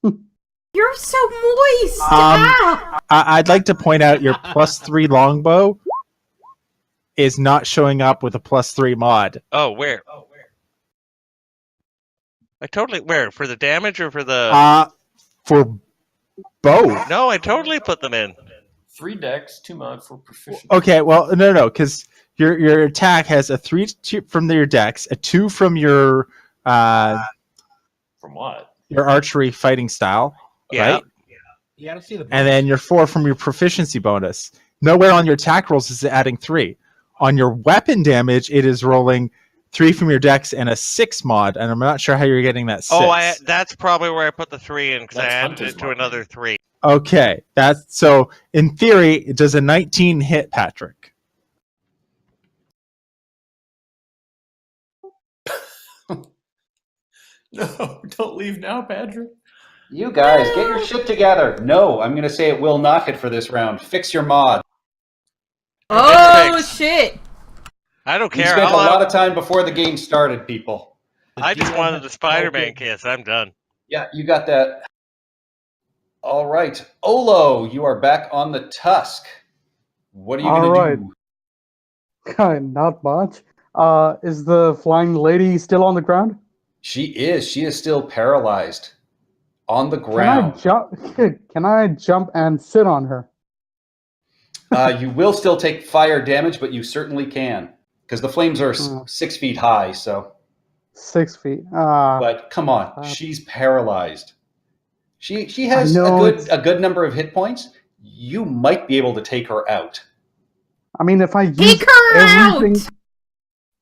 You're so moist. I'd like to point out your +3 longbow is not showing up with a +3 mod. Oh, where? Where? For the damage or for the... For both. No, I totally put them in. 3 decks, 2 mod for proficiency. Okay, well, no, because your attack has a 3 from your dex, a 2 from your From what? your archery fighting style, Yeah. right? Yeah, I don't see the. And then your 4 from your proficiency bonus. Nowhere on your attack rolls is it adding 3. On your weapon damage, it is rolling 3 from your dex and a 6 mod, and I'm not sure how you're getting that 6. Oh, that's probably where I put the 3 in, because I That's added Hunter's it to Mark. another 3. Okay, that's so. In theory, it does a 19 hit, Patrick. No, don't leave now, Patrick. You guys, get your shit together. No, I'm going to say it will not hit for this round. Fix your mod. Oh fixed. shit! I don't We care. spent a lot of time before the game started, people. I just wanted the Spider-Man kiss. I'm done. Yeah, you got that. All right. Olo, you are back on the tusk. What are you All going right. to do? Not much. Is the flying lady still on the ground? She is. She is still paralyzed on the Can I ground. jump? Can I jump and sit on her? You will still take fire damage, but you certainly can. Because the flames are Uh, 6 feet high, so. 6 feet. But come on, she's paralyzed. She I has know it's. a good number of hit points. You might be able to take her out. I mean, if I use Take her everything,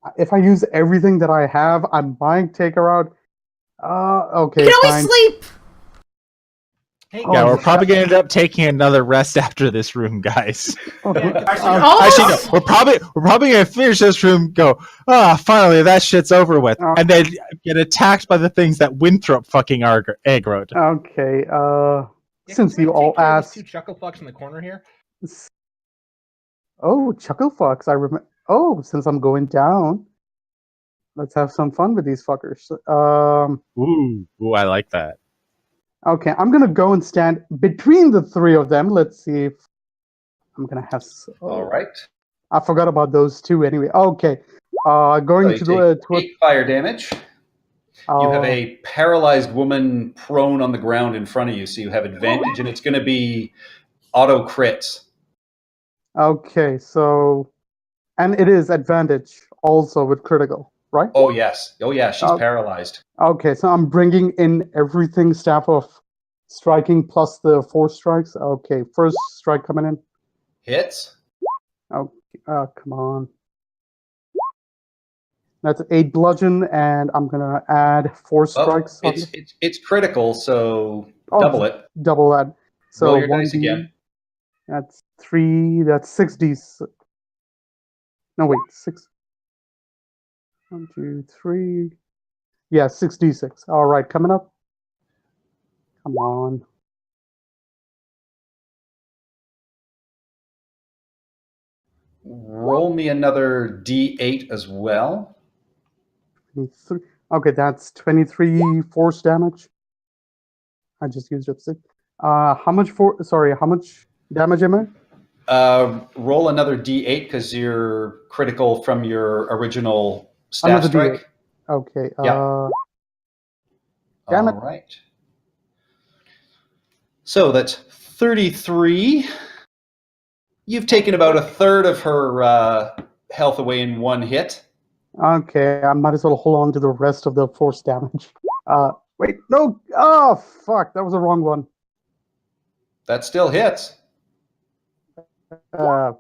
out! if I use everything that I have, I might take her out. Okay, You can always fine. sleep! Hey, Oh, Yeah, we're yeah. probably gonna end up taking another rest after this room, guys. Actually, Actually, no, we're probably gonna finish this room. Go, finally that shit's over with, and then get attacked by the things that Winthrop fucking aggroed. Okay. Since can you somebody all take care of these asked. two chuckle fucks in the corner here. Oh, Chuckle Fox. I remember. Oh, since I'm going down, let's have some fun with these fuckers. Ooh, I like that. Okay, I'm gonna go and stand between the three of them. Let's see if I'm gonna have. All right. I forgot about those two anyway. Okay. So Going you to take the 8 fire damage. You have Oh, a paralyzed woman prone on the ground in front of you, so you have advantage, and it's going to be auto crits. okay. So, and it is advantage also with critical, right? Oh yes, she's Uh, paralyzed. Okay, so I'm bringing in everything staff of striking plus the 4 strikes. Okay, first strike coming in. Hits. Oh, come on. That's 8 bludgeon, and I'm gonna add 4 Oh, strikes. it's critical, so Oh, double it. double that. So Roll your 1d. dice again. That's 3. That's 6d. No, wait, 6. 1, 2, 3. Yeah, 6d6. All right, coming up. Come on. Roll me another d8 as well. 23. Okay, that's 23 force damage. I just used up 6. How much how much damage am I? Roll another d8 because you're critical from your original staff Another strike. D8. Okay. Yeah. Damn it. All right. So that's 33. You've taken about a third of her health away in one hit. Okay, I might as well hold on to the rest of the force damage. Wait, no. Oh, fuck. That was the wrong one. That still hits. Huh.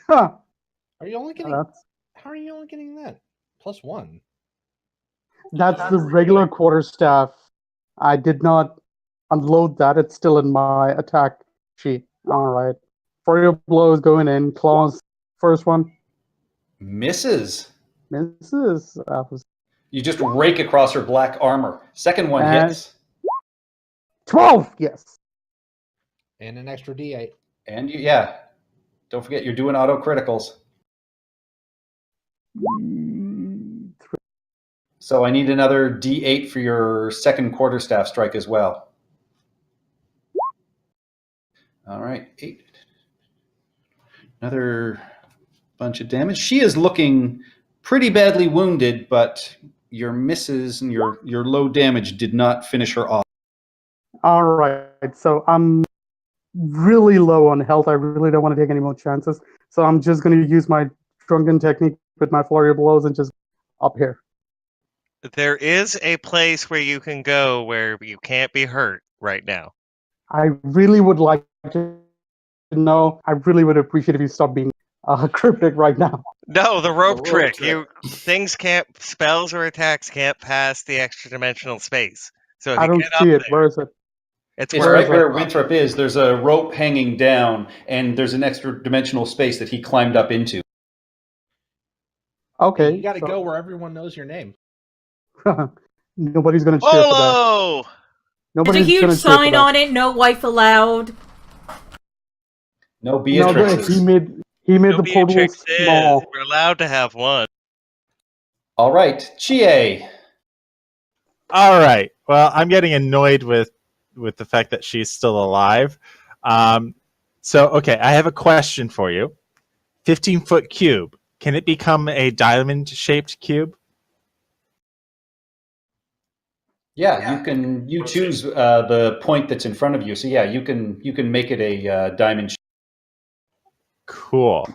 Are you only getting? That's, How are you only getting that? +1. that's the regular quarterstaff. I did not unload that. It's still in my attack sheet. All right. For your blows going in. Claws. First one. Misses. Misses. You just rake across her black armor. Second one And- hits. 12. Yes. And an extra D8. And don't forget you're doing auto criticals. So I need another d8 for your second quarterstaff strike as well. All right, 8. Another bunch of damage. She is looking pretty badly wounded, but your misses and your low damage did not finish her off. All right. So I'm really low on health. I really don't want to take any more chances. So I'm just going to use my drunken technique with my flurry of blows and just up here. There is a place where you can go where you can't be hurt right now. I really would like to know. I really would appreciate if you stop being cryptic right now. No, the rope rope trick. trick. Spells or attacks can't pass the extra dimensional space. So if I you don't get see up it. there, Where is it? it's It's Where right is where it? Winthrop is. There's a rope hanging down, and there's an extra dimensional space that he climbed up into. Okay. You got to so- go where everyone knows your name. Nobody's going to cheer for that. Olo! There's a Nobody's huge gonna cheer for sign that. on it, no wife allowed. No No, Beatrixes. he made No the portal Beatrix small. is. We're allowed to have one. All right, Chie. All right. Well, I'm getting annoyed with the fact that she's still alive. Okay, I have a question for you. 15-foot cube. Can it become a diamond-shaped cube? Yeah, you choose the point that's in front of you. So yeah, you can make it a diamond. Cool.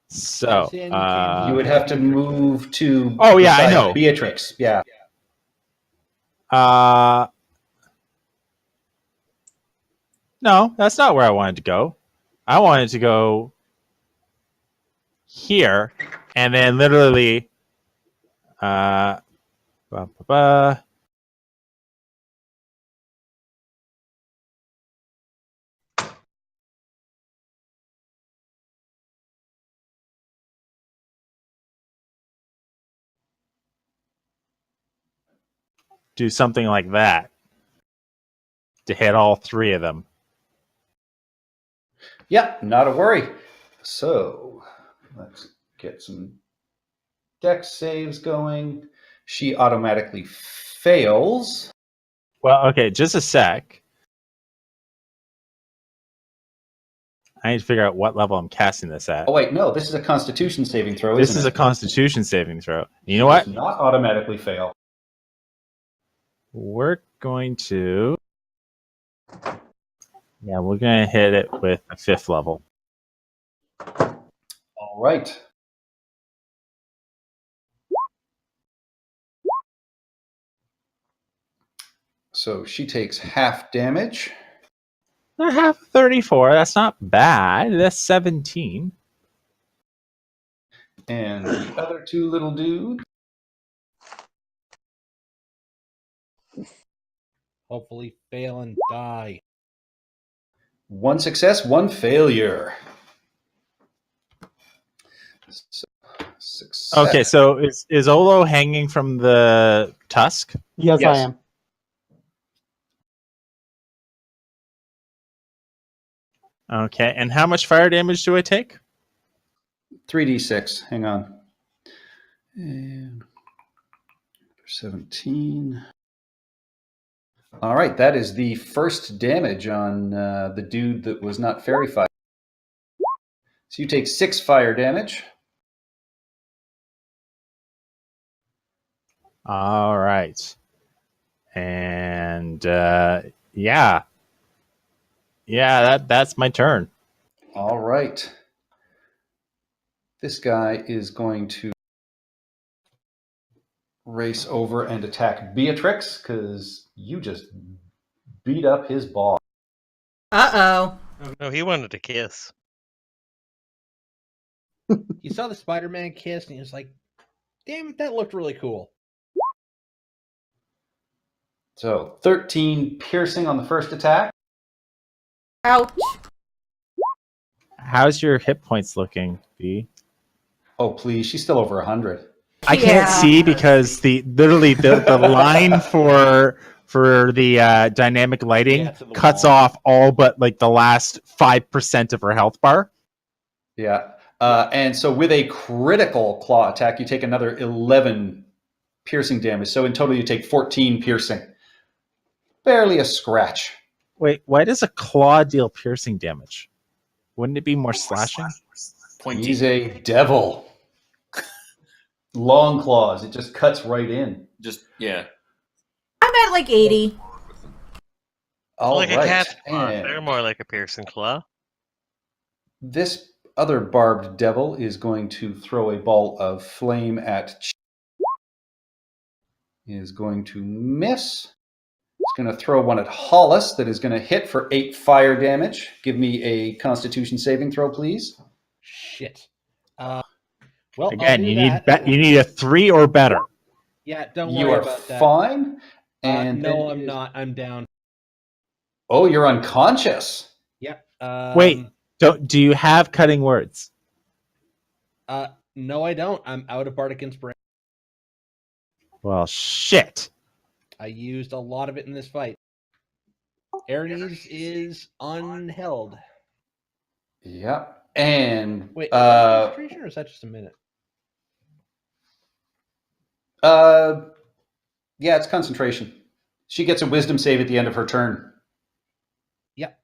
So, You would have to move to. Oh, yeah, I beside know. Beatrix. Yeah. No, that's not where I wanted to go. I wanted to go here, and then literally, ba, ba, ba. Do something like that to hit all three of them. Yeah, not a worry. So let's get some dex saves going. She automatically fails. Well, okay, just a sec. I need to figure out what level I'm casting this at. Oh wait, no, this is a Constitution saving throw. This isn't is it? a Constitution saving throw. You She know what? does not automatically fail. We're going to. Yeah, we're going to hit it with a 5th level. All right. So she takes half damage. I have 34. That's not bad. That's 17. And the other two little dudes. Hopefully fail and die. 1 success, 1 failure. So, success. Okay, so is Olo hanging from the tusk? Yes, I Yes. am. Okay, and how much fire damage do I take? 3d6. Hang on. And 17. All right, that is the first damage on the dude that was not fairy fire. So you take 6 fire damage. All right. And yeah. Yeah, that's my turn. All right. This guy is going to race over and attack Beatrix because you just beat up his ball. Uh-oh. No, he wanted to kiss. He saw the Spider-Man kiss, and he was like, damn it, that looked really cool. So 13 piercing on the first attack. Ouch. How's your hit points looking, B? Oh, please. She's still over 100. I can't Yeah. see because the line for the dynamic lighting Yeah, it's in the cuts wall. off all but like the last 5% of her health bar. Yeah. And so with a critical claw attack, you take another 11 piercing damage. So in total, you take 14 piercing. Barely a scratch. Wait, why does a claw deal piercing damage? Wouldn't it be more slashing? Pointy. He's a devil. Long claws. It just cuts right in. Just yeah. I'm at like 80. All like right. a cat's claw. And They're more like a piercing claw. this other barbed devil is going to throw a ball of flame at is going to miss. It's going to throw one at Hollis that is going to hit for 8 fire damage. Give me a Constitution saving throw, please. Shit. Well, I'll Again, do you that. need a 3 or better. Yeah, don't You worry are about that. fine. And No, then I'm it is- not. I'm down. Oh, you're unconscious. Yep. Wait, do you have cutting words? No, I don't. I'm out of bardic inspiration. Well, shit. I used a lot of it in this fight. Ares is unheld. Yep. And Wait, is that concentration or is that just a minute? yeah, it's concentration. She gets a wisdom save at the end of her turn. Yep.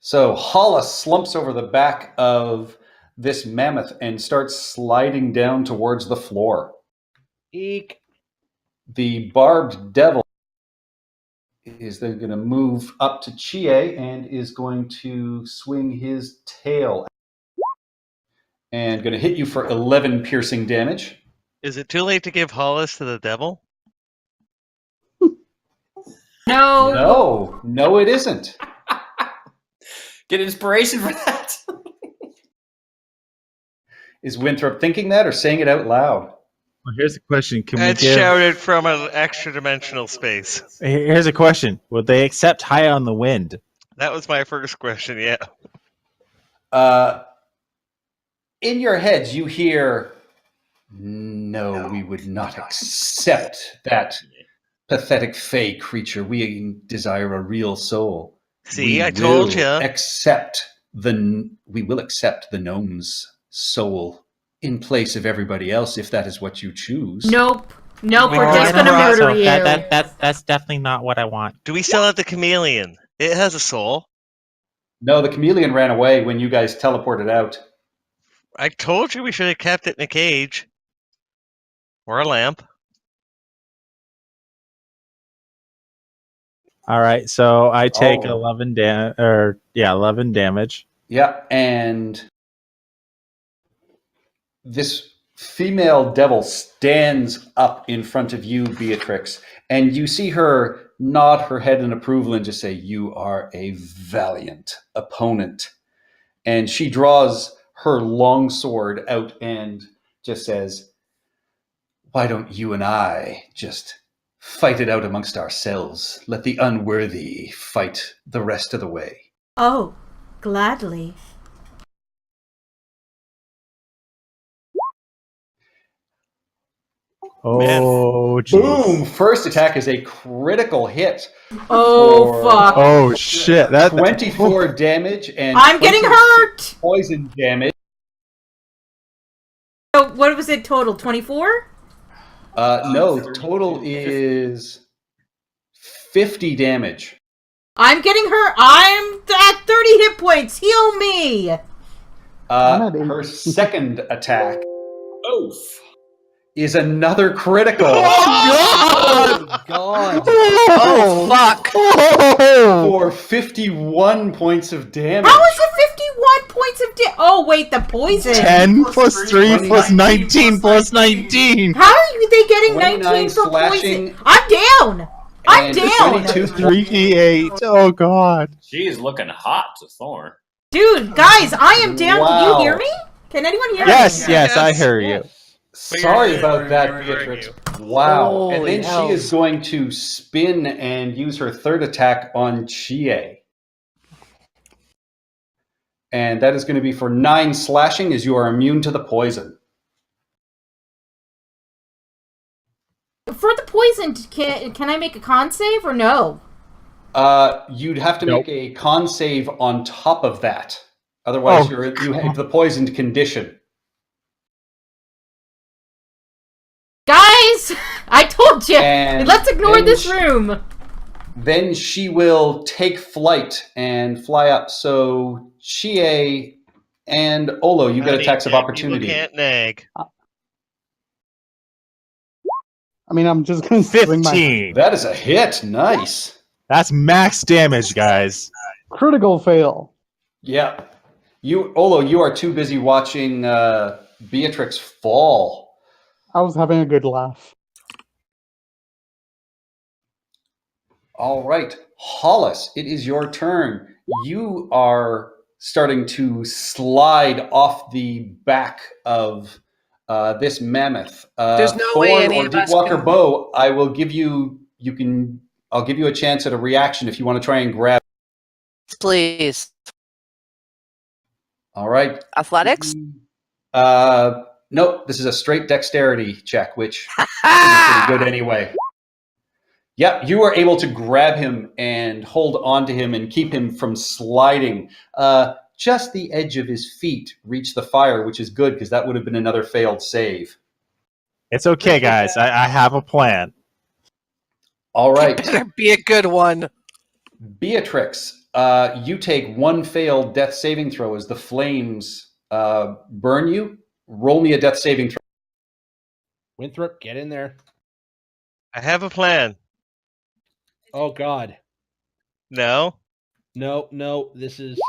So Hollis slumps over the back of this mammoth and starts sliding down towards the floor. Eek. The barbed devil is then going to move up to Chie and is going to swing his tail and going to hit you for 11 piercing damage. Is it too late to give Hollis to the devil? No. No, it isn't. Get inspiration for that. Is Winthrop thinking that or saying it out loud? Well, here's a question. Can we It's give... shouted from an extra dimensional space. Here's a question. Would they accept High on the Wind? That was my first question, yeah. In your heads, you hear, "No, we would not accept that pathetic fey creature. We desire a real soul." See, I told you. We will accept the gnome's soul in place of everybody else if that is what you choose. Nope. Nope, we're Oh, just I don't gonna think murder so. you. That's definitely not what I want. Do we still have the chameleon? It has a soul. No, the chameleon ran away when you guys teleported out. I told you we should have kept it in a cage. Or a lamp. All right, so I take Oh. 11 damage. Yeah, and this female devil stands up in front of you, Beatrix, and you see her nod her head in approval and just say, "You are a valiant opponent." And she draws her long sword out and just says, "Why don't you and I just fight it out amongst ourselves? Let the unworthy fight the rest of the way." Oh, gladly. Oh, jeez. Boom! First attack is a critical hit. Oh, For fuck. Oh, shit. 24 damage and I'm getting 26 hurt! poison damage. So what was it total? 24? No, total is 50 damage. I'm getting hurt. I'm at 30 hit points. Heal me. I'm at 8. Her second attack Oof. is another critical. Oh, God. Oh, fuck. For 51 points of damage. How is it 51 points of damage? Oh, wait, the poison. 10 plus 3 plus 19 plus 19. How are they getting 29 19 for slashing. poison? I'm down. I'm And down. 22 3d8. Oh, God. She is looking hot to Thorn. Dude, guys, I am down. Can Wow. you hear me? Can anyone hear me? Yes, I hear you. Sorry about that, We're hearing Beatrix. Wow. Holy And then hell. she is going to spin and use her third attack on Chie. And that is going to be for 9 slashing as you are immune to the poison. For the poison, can I make a con save or no? You'd have to Nope. make a con save on top of that. Otherwise, Oh. you have the poisoned condition. Guys, I told you. And Let's ignore then this room. Then she will take flight and fly up. So Chie and Olo, you get Honey, attacks of dead opportunity. People can't nag. I mean, I'm just going to swing my 15. That is a hit. Nice. That's max damage, guys. critical fail. Yeah. Olo, you are too busy watching Beatrix fall. I was having a good laugh. All right. Hollis, it is your turn. You are starting to slide off the back of this mammoth. There's no Thorn way any or of us Deepwalker can- Bow, I will give you. I'll give you a chance at a reaction if you want to try and grab. Please. All right. Athletics? Nope. This is a straight dexterity check, which is pretty good anyway. Yep, you are able to grab him and hold on to him and keep him from sliding. Just the edge of his feet reach the fire, which is good because that would have been another failed save. It's okay, guys. I have a plan. All right. Better be a good one. Beatrix, you take one failed death saving throw as the flames burn you. Roll me a death saving throw. Winthrop, get in there. I have a plan. Oh God. No? No. This is.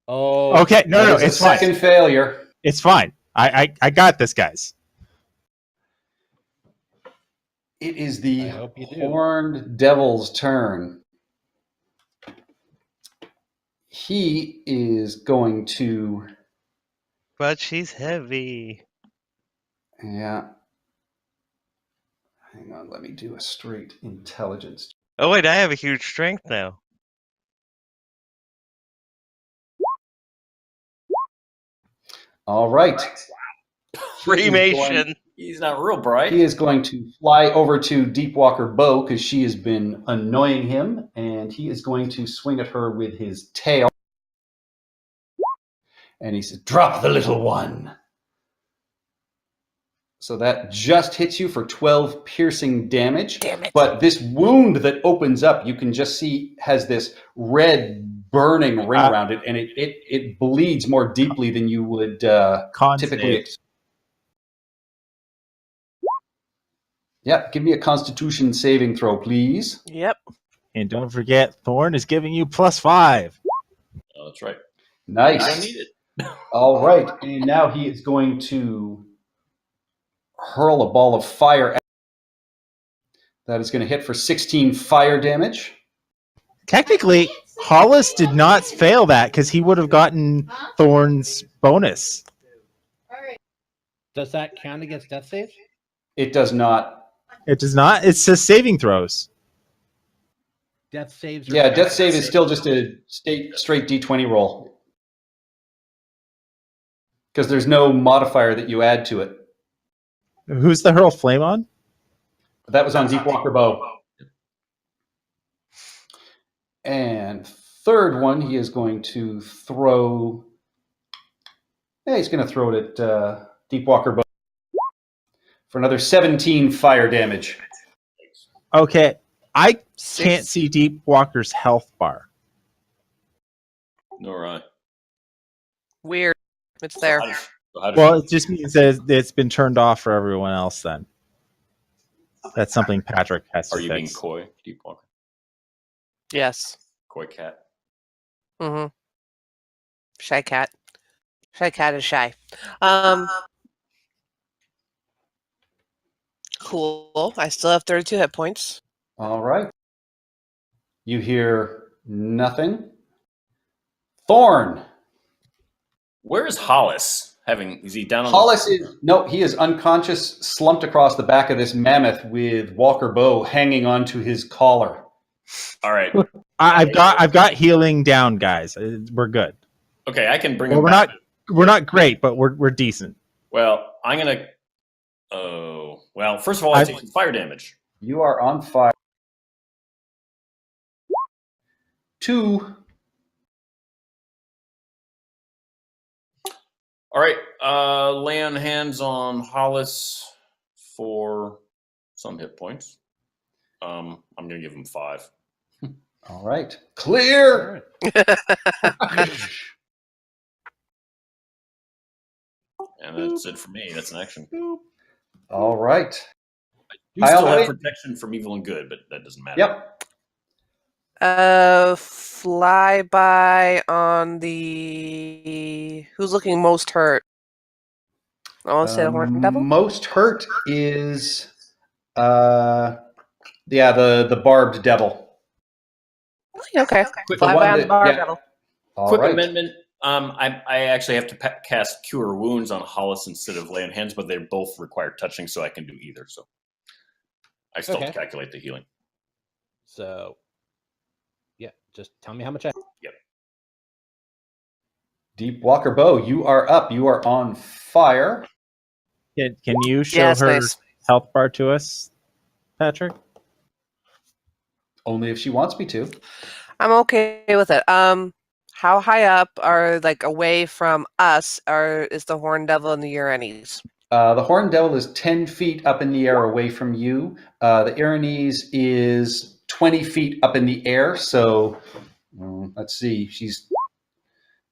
Oh. Okay, no, That is it's a fine. second failure. It's fine. I got this, guys. It is the I hope you do. Horned Devil's turn. He is going to. But she's heavy. Yeah. Hang on, let me do a straight intelligence. Oh, wait, I have a huge strength now. All right. Cremation. He's not real bright. He is going to fly over to Deepwalker Bow because she has been annoying him, and he is going to swing at her with his tail. And he said, "Drop the little one." So that just hits you for 12 piercing damage. Damn it. But this wound that opens up, you can just see has this red burning ring around it, and it bleeds more deeply than you would Con typically. save. Yeah, give me a Constitution saving throw, please. Yep. And don't forget, Thorn is giving you +5. Oh, that's right. Nice. I don't need it. All right, and now he is going to hurl a ball of fire. That is going to hit for 16 fire damage. Technically, Hollis did not fail that because he would have gotten Thorn's bonus. Does that count against death saves? It does not. It does not. It says saving throws. Death saves. Are Yeah, death save is still just a straight D20 roll. Because there's no modifier that you add to it. Who's the hurl flame on? That was on Deepwalker Bow. And third one, he is going to throw. Yeah, he's going to throw it at Deepwalker Bow for another 17 fire damage. Okay, I Six. can't see Deep Walker's health bar. Nor I. Weird. It's there. Well, it just means that it's been turned off for everyone else then. That's something Patrick has to Are you being fix. coy, Deepwalker? Yes. Coy cat. Mm-hmm. Shy cat. Shy cat is shy. Cool. I still have 32 hit points. All right. You hear nothing. Thorn. Where is Hollis? Is he down on Hollis is he is unconscious, slumped across the back of this mammoth with Walker Bow hanging onto his collar. All right. I've got healing down, guys. We're good. Okay, I can bring Well, him we're back. we're not great, but we're decent. Well, I'm gonna. Oh, well. First of all, I take some fire damage. You are on fire. 2. All right. Lay on hands on Hollis for some hit points. I'm gonna give him 5. All right. Clear. And that's it for me. That's an action. All right. You still have protection from evil and good, but that doesn't matter. Yep. Fly by on the. Who's looking most hurt? I want to say the Horned Devil. Most hurt is the barbed devil. Okay. Quick, Fly by on the Barbed yeah. Devil. All quick right. amendment. I actually have to cast Cure Wounds on Hollis instead of Lay on Hands, but they both require touching, so I can do either. So I still have to calculate the healing. So, yeah, just tell me how much I. Yep. Deepwalker Bow, you are up. You are on fire. Can you show her health bar to us, Patrick? Only if she wants me to. I'm okay with it. How high up are away from us is the Horned Devil and the Uranies? The Horned Devil is 10 feet up in the air away from you. The Aranese is 20 feet up in the air. So let's see. She's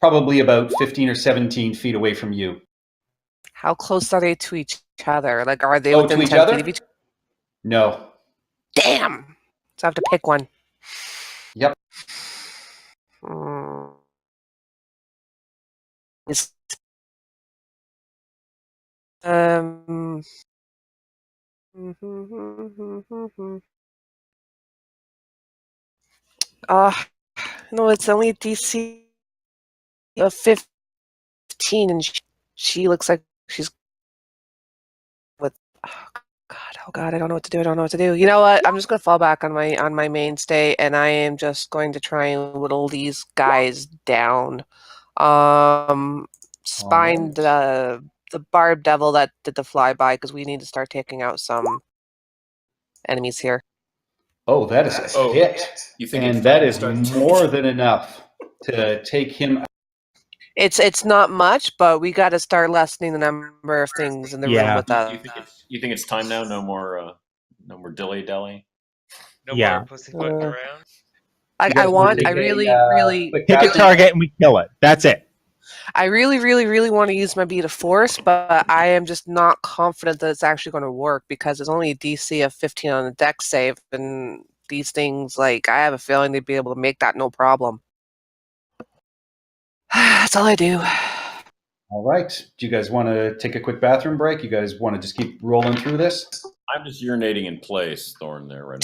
probably about 15 or 17 feet away from you. How close are they to each other? Like, are they Oh, within to each 10 other? feet of each other? No. Damn! So I have to pick one. Yep. It's, um. No, it's only a DC of 15, and she looks like she's with. Oh God, I don't know what to do. I don't know what to do. You know what? I'm just gonna fall back on my mainstay, and I am just going to try and whittle these guys down. Spine the barb devil that did the flyby, because we need to start taking out some enemies here. Oh, that is a hit. You think And it's that time to is start more than enough to take him out. It's not much, but we got to start lessening the number of things in the room Yeah. with us. You think it's time now? No more dilly dally. No Yeah. more pussyfooting Uh, around. I You guys wanna want. take I a, really quick Pick a bathroom? target and we kill it. That's it. I really want to use my beat of force, but I am just not confident that it's actually going to work because it's only a DC of 15 on the deck save, and these things, like, I have a feeling they'd be able to make that no problem. That's all I do. All right. Do you guys want to take a quick bathroom break? You guys want to just keep rolling through this? I'm just urinating in place, Thorn. There, right.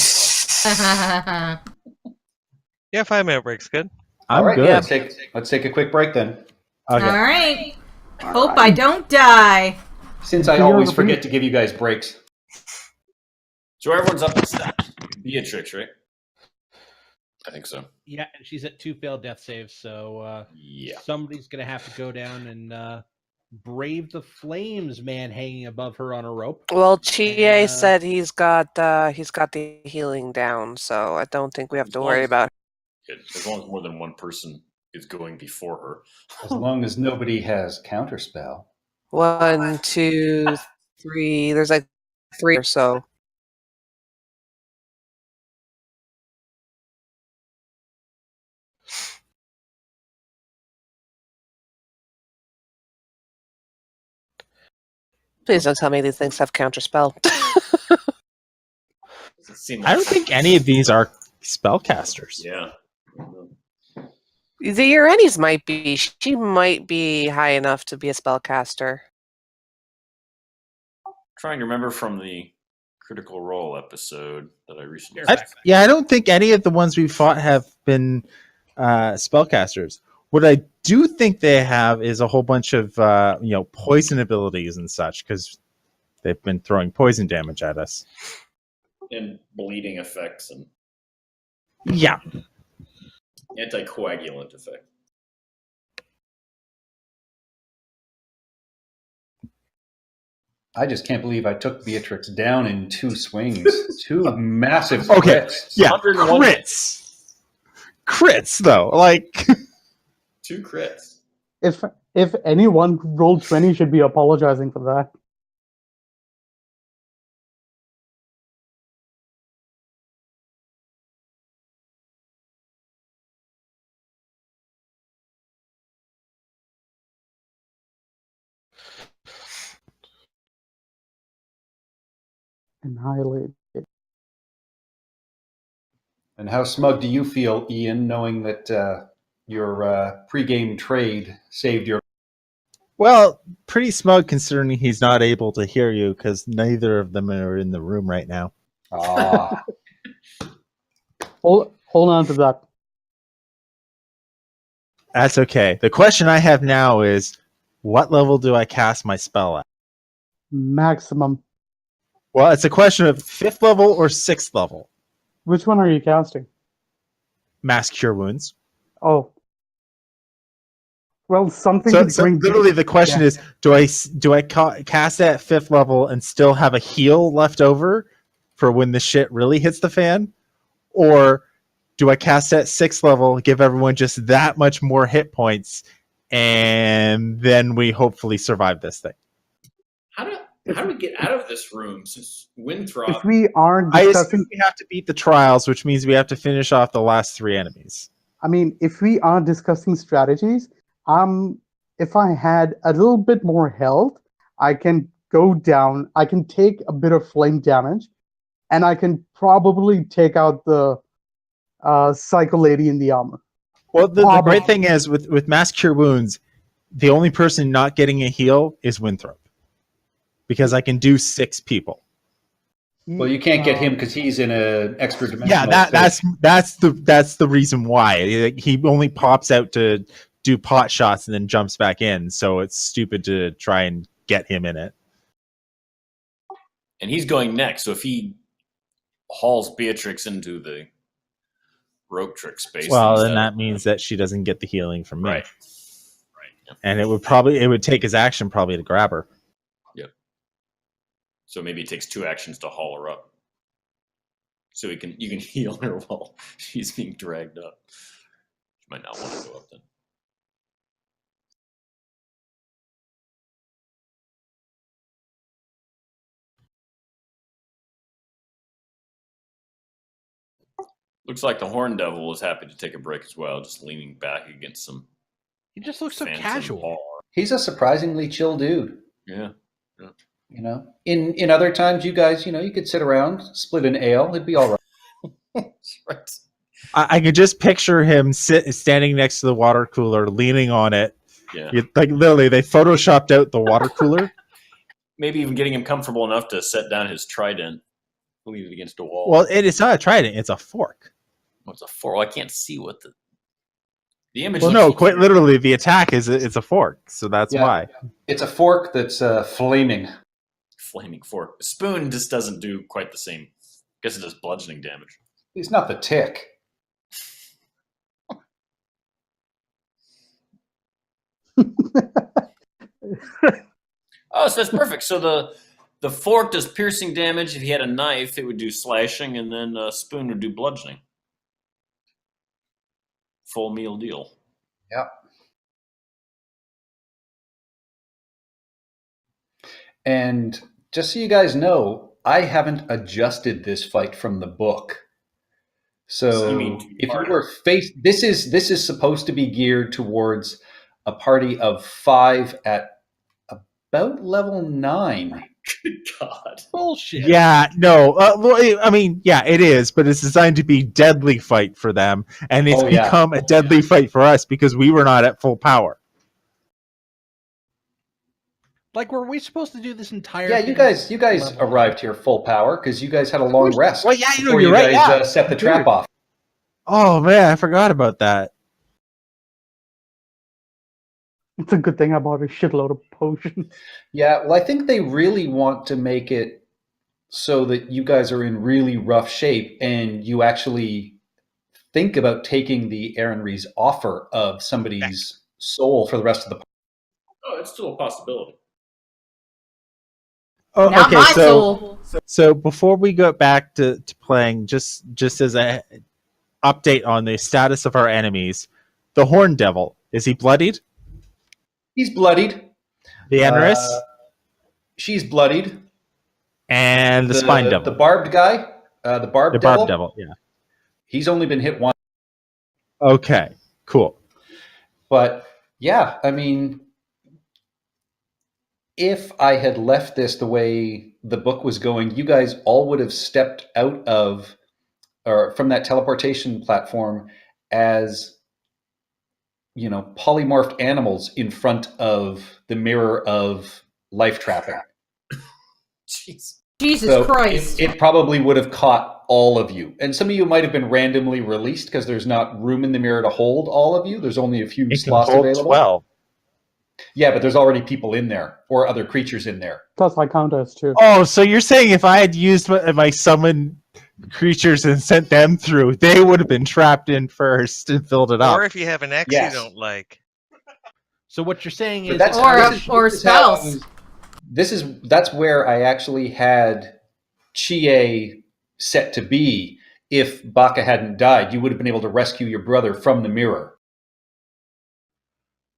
Yeah, 5-minute break's good. All right. good. Let's take a quick break then. Okay. All right. Hope I don't die. Since I always forget to give you guys breaks. So everyone's up to steps. Beatrix, right? I think so. Yeah, and she's at 2 failed death saves, so Yeah. somebody's gonna have to go down and brave the flames man hanging above her on a rope. Well, Chie And, said he's got the healing down, so I don't think we have to worry about it. Good. As long as more than one person is going before her. As long as nobody has counterspell. 1, 2, 3. There's like 3 or so. Please don't tell me these things have counterspell. I don't think any of these are spellcasters. Yeah. The Uranus might be. She might be high enough to be a spellcaster. Trying to remember from the Critical Role episode that I recently. I don't think any of the ones we fought have been spellcasters. What I do think they have is a whole bunch of poison abilities and such, because they've been throwing poison damage at us. And bleeding effects and Yeah. anticoagulant effect. I just can't believe I took Beatrix down in 2 swings. 2 massive Okay. crits. Yeah. 101. Crits, though. Like 2 crits. If anyone rolled 20 should be apologizing for that. Annihilate. And how smug do you feel, Ian, knowing that your pregame trade saved your... well, pretty smug considering he's not able to hear you because neither of them are in the room right now. Ah. Hold on to that. That's okay. The question I have now is, what level do I cast my spell at? Maximum. Well, it's a question of 5th level or 6th level. Which one are you casting? Mass Cure Wounds. Oh. Well, something So, to bring... literally the question is, do I cast at 5th level and still have a heal left over for when the shit really hits the fan? Or do I cast at 6th level, give everyone just that much more hit points, and then we hopefully survive this thing? How do we get out of this room? Since Winthrop, If we aren't I discussing, assume we have to beat the trials, which means we have to finish off the last 3 enemies. I mean, if we are discussing strategies, if I had a little bit more health, I can go down. I can take a bit of flame damage, and I can probably take out the Psycho Lady in the armor. Well, the Probably. great thing is with Mass Cure Wounds, the only person not getting a heal is Winthrop. Because I can do 6 people. Well, you can't get him because he's in an extra dimensional. Yeah, space. that's the reason why. He only pops out to do pot shots and then jumps back in, so it's stupid to try and get him in it. and he's going next. So if he hauls Beatrix into the rope trick space, Well, then that means that she doesn't get the healing from me. right. Yep. And it would take his action probably to grab her. Yep. So maybe it takes 2 actions to haul her up. So you can heal her while she's being dragged up. She might not want to go up then. Looks like the Horn Devil is happy to take a break as well, just leaning back against some He just looks so phantom casual. bar. He's a surprisingly chill dude. Yeah. You know, in other times, you guys, you could sit around, split an ale, it'd be all right. Right. I could just picture him standing next to the water cooler, leaning on it. Yeah. Like literally, they photoshopped out the water cooler. Maybe even getting him comfortable enough to set down his trident, lean it against a wall. Well, it's not a trident; it's a fork. What's a 4? Well, I can't see what the image. Well, looks no, like quite here. literally, the attack is it's a fork, so that's Yeah. why. It's a fork that's flaming. Flaming fork. The spoon just doesn't do quite the same. Guess it does bludgeoning damage. He's not the tick. Oh, so that's perfect. So the fork does piercing damage. If he had a knife, it would do slashing, and then a spoon would do bludgeoning. Full meal deal. Yep. And just so you guys know, I haven't adjusted this fight from the book. So You mean if you were this is supposed to be geared towards a party of 5 at about level 9. Good God. Bullshit. Yeah, no. Well, I mean, yeah, it is, but it's designed to be deadly fight for them, and it's Oh, yeah. become a deadly fight for us because we were not at full power. Like, were we supposed to do this entire? Yeah, thing you guys level? arrived here full power because you guys had a long rest. Well, yeah, before you're you right. guys Yeah, set the Dude. trap off. Oh man, I forgot about that. It's a good thing I bought a shitload of potions. Yeah, well, I think they really want to make it so that you guys are in really rough shape and you actually think about taking the Aaronree's offer of somebody's soul for the rest of the. Oh, it's still a possibility. Oh, Not okay, my so soul. so before we go back to playing, just as a update on the status of our enemies, the Horn Devil, is he bloodied? He's bloodied. The Enris She's bloodied. and the Spine Devil, The barbed guy, the barbed the devil. Barb Devil. Yeah. He's only been hit once. Okay. Cool. But yeah, I mean, if I had left this the way the book was going, you guys all would have stepped out of or from that teleportation platform as, polymorphed animals in front of the mirror of life trapping. Jeez. Jesus So Christ. it probably would have caught all of you. And some of you might have been randomly released because there's not room in the mirror to hold all of you. There's only a few It can slots hold available. 12. Yeah, but there's already people in there or other creatures in there. Plus, I count as 2. Oh, so you're saying if I had used my summon creatures and sent them through, they would have been trapped in first and filled it up. Or if you have an ex Yes. you don't like. So what you're saying But is, that's- Or this is how I spouse. was- that's where I actually had Chie set to be. If Baka hadn't died, you would have been able to rescue your brother from the mirror.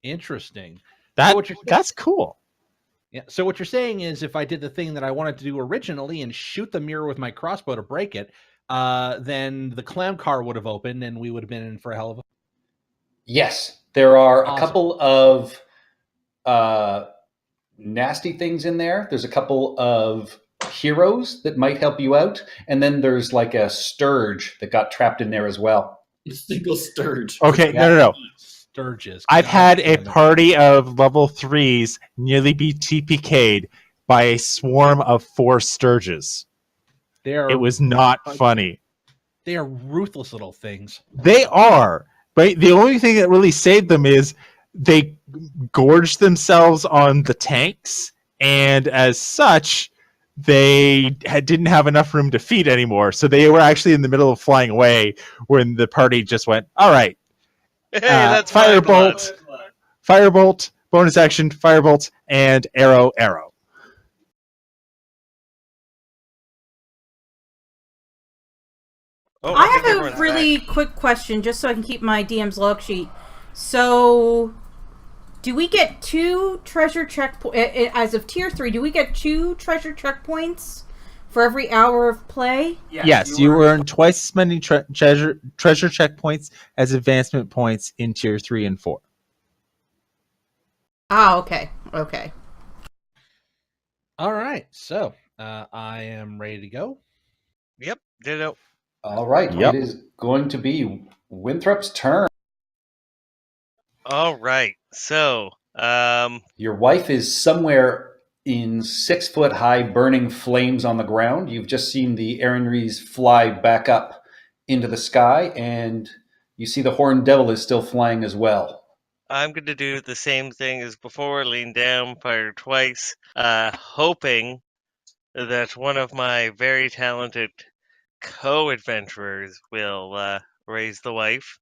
interesting. That what you're- that's cool. Yeah. So what you're saying is, if I did the thing that I wanted to do originally and shoot the mirror with my crossbow to break it, then the clam car would have opened and we would have been in for a hell of a. Yes, there are a Awesome. couple of nasty things in there. There's a couple of heroes that might help you out, and then there's like a sturge that got trapped in there as well. A single sturge. Okay, Yeah. no. Sturges. I've God had a damn it. party of level 3s nearly be TPK'd by a swarm of 4 sturges. It was not funny. They are ruthless little things. They are, but the only thing that really saved them is they gorged themselves on the tanks, and as such, they didn't have enough room to feed anymore. So they were actually in the middle of flying away when the party just went, all right, Hey, that's my firebolt, blood. firebolt, bonus action, firebolt, and arrow. Oh, I think have everyone's a really back. quick question, just so I can keep my DM's log sheet. So, do we get 2 treasure checkpoints as of tier 3? Do we get 2 treasure checkpoints for every hour of play? Yes, you earn twice as many treasure checkpoints as advancement points in tier 3 and 4. Ah, okay. Okay. All right. So I am ready to go. Yep, ditto. All right, Yep. It is going to be Winthrop's turn. All right. So, Your wife is somewhere in 6-foot high burning flames on the ground. You've just seen the Erinries fly back up into the sky, and you see the Horned Devil is still flying as well. I'm going to do the same thing as before, lean down, fire twice, hoping that one of my very talented co-adventurers will raise the wife.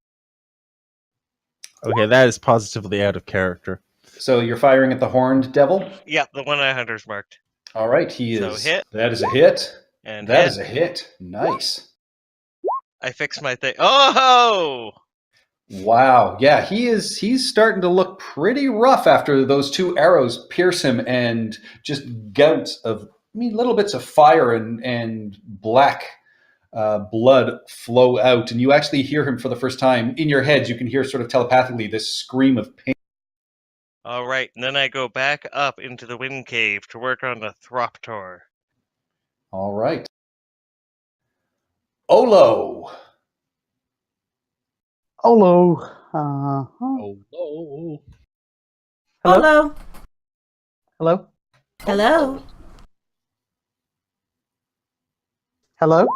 Okay, that is positively out of character. So you're firing at the Horned Devil? Yeah, the one I hunter's marked. All right, he So is. hit. That is a hit. And That hit. is a hit. Nice. I fixed my thing. Oh! Wow. Yeah, he's starting to look pretty rough after those 2 arrows pierce him and just gouts of, little bits of fire and black blood flow out. And you actually hear him for the first time. In your heads, you can hear sort of telepathically this scream of pain. All right, and then I go back up into the wind cave to work on the Throptor. All right. Olo. Hello. Oh. Hello. Hello. Hello. Hello. Hello.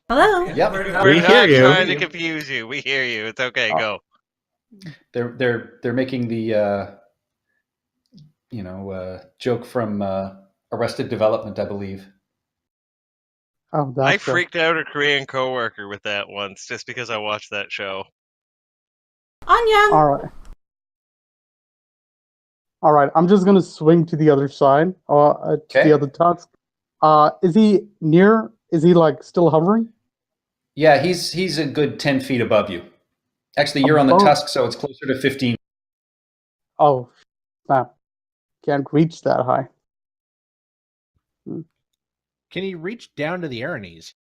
Hello. Yep. We're We not hear you. trying to confuse you. We hear you. It's okay. Oh. Go. They're making the joke from Arrested Development, I believe. Oh, that's I freaked out a Korean coworker with that once just because I watched that show. Anyang. All right. All right. I'm just gonna swing to the other side, to Okay. the other tusk. Is he near? Is he like still hovering? Yeah, he's a good 10 feet above you. Actually, you're on the Above? tusk, so it's closer to 15. Oh, snap! Can't reach that high. Can he reach down to the Erinries?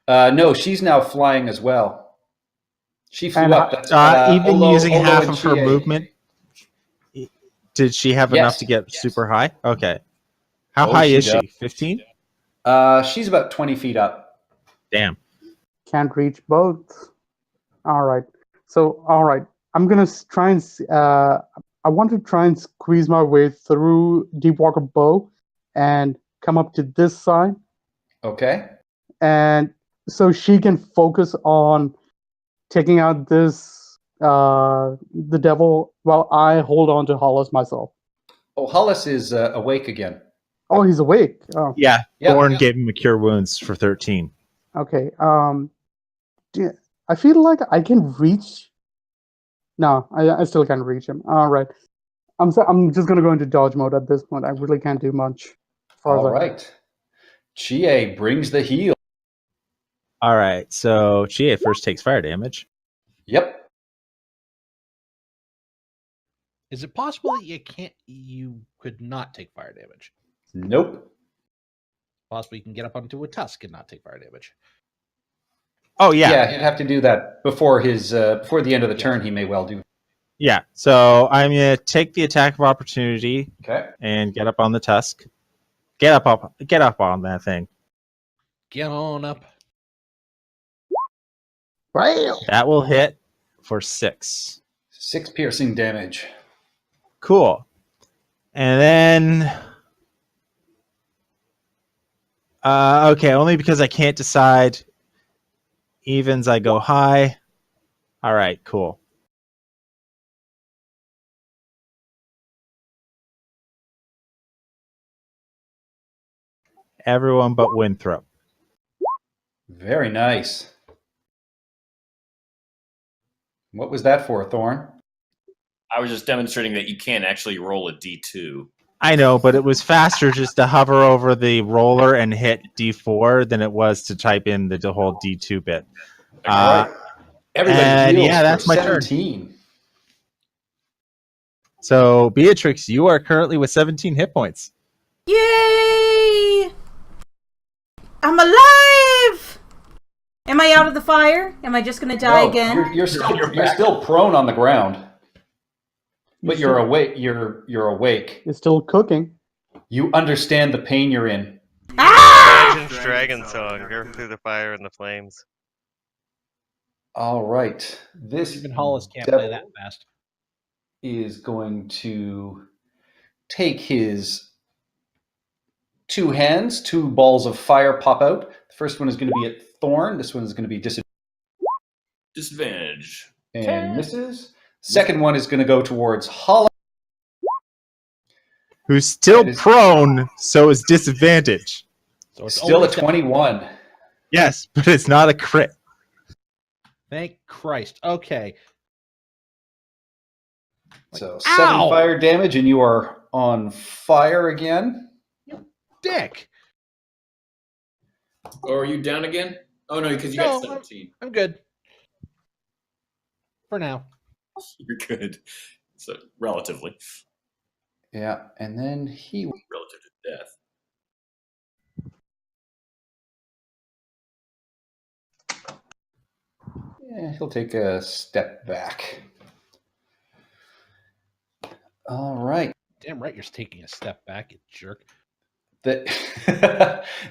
No, she's now flying as well. She flew And up. That's, Even Olo- using Olo half and of her Chie. movement, did she have Yes. enough to get super high? Okay. How Oh, high she is does. she? 15? She's about 20 feet up. Damn. Can't reach both. All right. So, all right. I'm gonna try and. I want to try and squeeze my way through Deepwalker Bow, and come up to this side, Okay. and so she can focus on taking out this the devil while I hold on to Hollis myself. Oh, Hollis is awake again. Oh, he's awake. Oh, Yeah, Yeah. Thorn gave him a cure wounds for 13. okay. I feel like I can reach. No, I still can't reach him. All right. I'm just gonna go into dodge mode at this point. I really can't do much. As far as All I- right. Chie brings the heal. All right, so Chie first takes fire damage. Yep. Is it possible that you could not take fire damage? Nope. Possibly you can get up onto a tusk and not take fire damage. Oh yeah. Yeah, he'd have to do that before before the end of the Yes. turn. He may well do. Yeah. So I'm gonna take the attack of opportunity Okay. and get up on the tusk. Get up on that thing. Get on up. Bam! That will hit for 6. 6 piercing damage. Cool. And then okay, only because I can't decide. Evens, I go high. All right, cool. Everyone but Winthrop. Very nice. What was that for, Thorn? I was just demonstrating that you can actually roll a d2. I know, but it was faster just to hover over the roller and hit D4 than it was to type in the whole D2 bit. All right. Everybody and heals yeah, that's for my turn. 17. So, Beatrix, you are currently with 17 hit points. Yay! I'm alive! Am I out of the fire? Am I just gonna die No, again? You're still prone on the ground, but you're still- awake. You're awake. It's still cooking. You understand the pain you're in. Ah! Imagine Dragon Song, go through the fire and the flames. All right. This Even Hollis can't devil play that fast. is going to take his 2 hands. 2 balls of fire pop out. The first one is going to be at Thorn. This one is going to be Disadvantage. and misses. Second one is going to go towards Hollis. Who's still That is- prone, so is disadvantage. So it's Still only a 21. Yes, but it's not a crit. Thank Christ. Okay. So 7 Ow! fire damage, and you are on fire again. Dick. Oh, are you down again? Oh no, because you No, got 17. I'm good. For now. You're good. So relatively, Yeah, and then he relative to death. he'll take a step back. All right. Damn right you're taking a step back, you jerk. The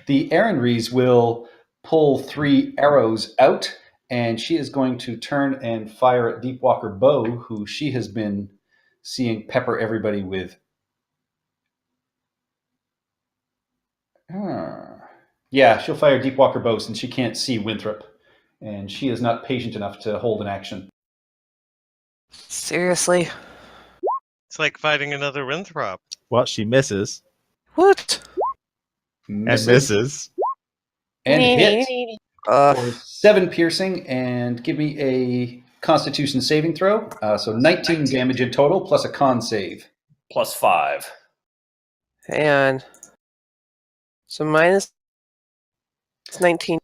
the Erinries will pull 3 arrows out, and she is going to turn and fire at Deepwalker Bow, who she has been seeing pepper everybody with. Yeah, she'll fire Deepwalker Bow since she can't see Winthrop, and she is not patient enough to hold an action. Seriously. It's like fighting another Winthrop. Well, she misses What? and misses. And hit Uh, for 7 piercing, and give me a Constitution saving throw. So 19 damage in total, plus a con save. Plus 5. and so minus it's 19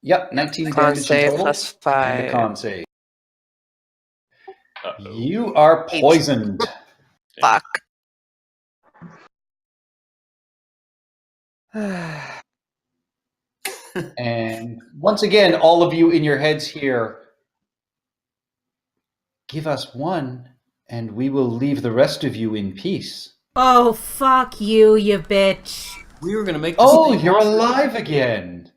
Yep, 19 con damage in save total. plus And a 5. con save. Uh-oh. You are poisoned. Fuck. And once again, all of you in your heads here, give us 1, and we will leave the rest of you in peace. Oh, fuck you, you bitch. We were gonna make this Oh, thing- you're alive again.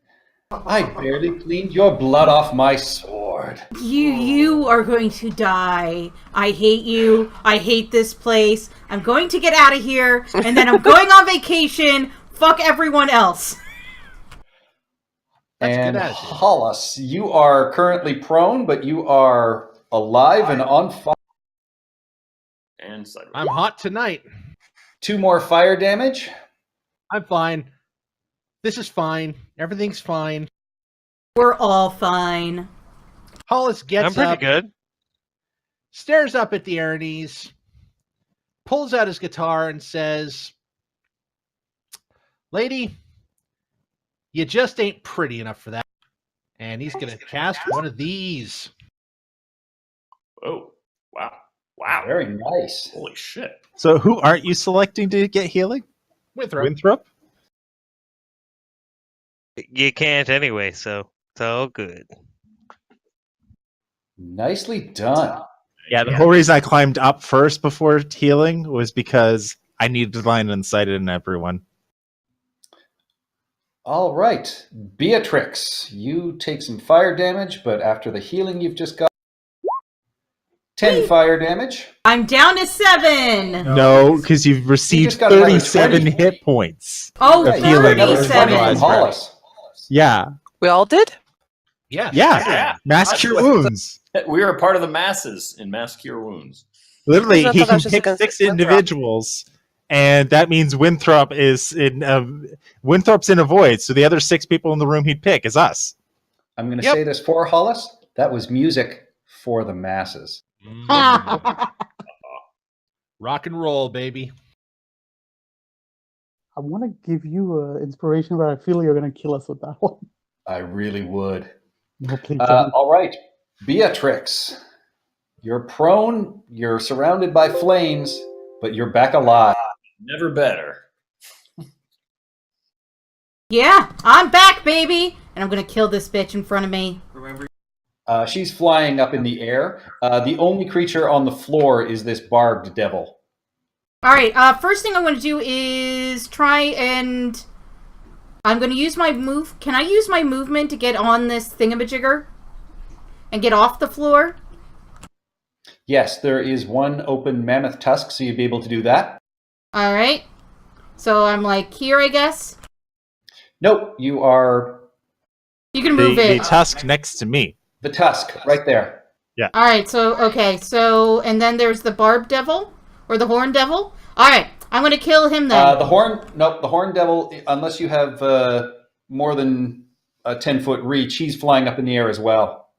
I barely cleaned your blood off my sword. You are going to die. I hate you. I hate this place. I'm going to get out of here, and then I'm going on vacation. Fuck everyone else. That's a And good attitude. Hollis, you are currently prone, but you are alive and on fire. And sideways. I'm hot tonight. 2 more fire damage. I'm fine. This is fine. Everything's fine. We're all fine. Hollis gets I'm pretty up, good. stares up at the Ernie's, pulls out his guitar and says, "Lady, you just ain't pretty enough for that." And he's going to cast one of these. Oh, wow. Wow. Very nice. Holy shit. So who aren't you selecting to get healing? Winthrop. Winthrop? You can't anyway, so it's all good. Nicely done. Yeah, the whole reason I climbed up first before healing was because I needed line of sight in everyone. All right. Beatrix, you take some fire damage, but after the healing you've just got, 10 fire damage. I'm down to 7. No, because you've received just got another 37 20. hit points. Oh, Of healing Another over 20 from 37. Hollis. Yeah. We all did? Yeah. Yeah. Mass cure wounds. We are a part of the masses in mass cure wounds. Literally, I he thought that can was just pick against 6 Winthrop. individuals, and that means Winthrop is in Winthrop's in a void, so the other 6 people in the room he'd pick is us. I'm going to Yep. say this for Hollis. That was music for the masses. Rock and roll, baby. I want to give you inspiration, but I feel you're going to kill us with that one. I really would. No, please don't. All right. Beatrix, you're prone. You're surrounded by flames, but you're back alive. Never better. Yeah, I'm back, baby. And I'm going to kill this bitch in front of me. She's flying up in the air. The only creature on the floor is this barbed devil. All right, first thing I'm going to do is try and... I'm going to use my move... Can I use my movement to get on this thingamajigger? And get off the floor? Yes, there is one open mammoth tusk, so you'd be able to do that. All right. So I'm like here, I guess? Nope, you are You can move The it. tusk next to me. the tusk right there. All right, so, okay. So, and then there's the barb devil? Or the horn devil? All right, I'm going to kill him then. The horn devil, unless you have more than a 10-foot reach, he's flying up in the air as well.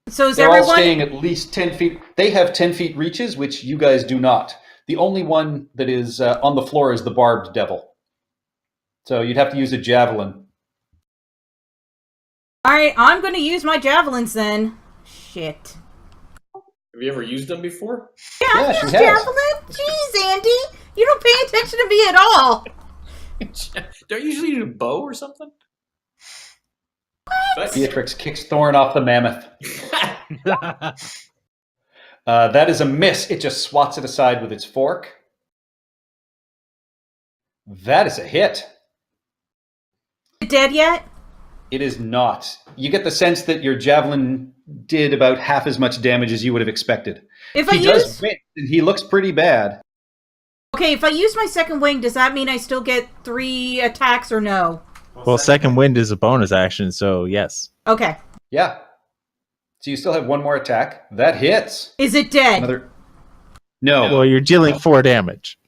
So is They're all everyone... staying at least 10 feet. They have 10 feet reaches, which you guys do not. The only one that is on the floor is the barbed devil. So you'd have to use a javelin. All right, I'm going to use my javelins then. Shit. Have you ever used them before? Yeah, Yeah, I she use has. javelin. Jeez, Andy. You don't pay attention to me at all. Don't you usually use a bow or something? What? Beatrix kicks Thorn off the mammoth. That is a miss. It just swats it aside with its fork. That is a hit. Dead yet? It is not. You get the sense that your javelin did about half as much damage as you would have expected. If I He does use... win, and he looks pretty bad. Okay, if I use my second wing, does that mean I still get 3 attacks or no? Well, second wind is a bonus action, so yes. Okay. Yeah. So you still have one more attack. That hits. Is it dead? Another. No. Well, you're dealing 4 damage.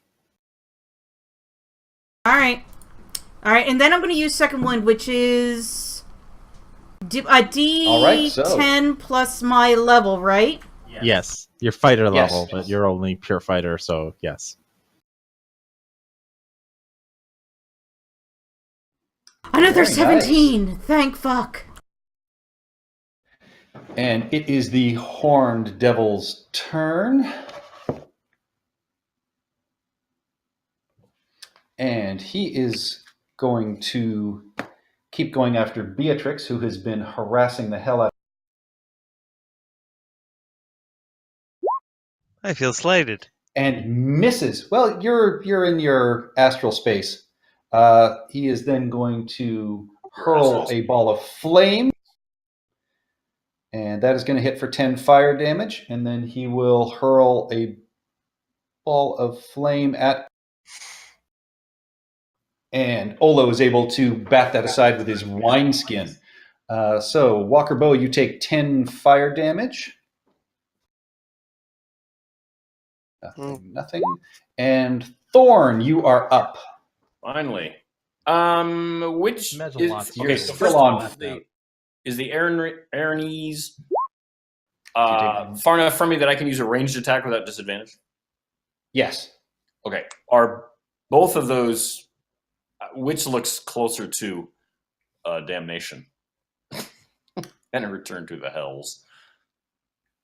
All right. All right, and then I'm going to use second wind, which is a D10 All right, so- plus my level, right? Yes. You're fighter Yes. level, but you're only pure fighter, so yes. Another Very 17. Thank fuck. And it is the horned devil's turn. And he is going to keep going after Beatrix, who has been harassing the hell out. I feel slighted. And misses. Well, you're in your astral space. He is then going to hurl a ball of flame. And that is going to hit for 10 fire damage. And then he will hurl a ball of flame at... And Olo is able to bat that aside with his wineskin. So, Walker Bow, you take 10 fire damage. Nothing. And Thorn, you are up. Finally. Which Mezzalot's is, You're okay, so still first on. off, is the Aranese far enough from me that I can use a ranged attack without disadvantage? Yes. Okay. Are both of those, which looks closer to damnation and a return to the hells?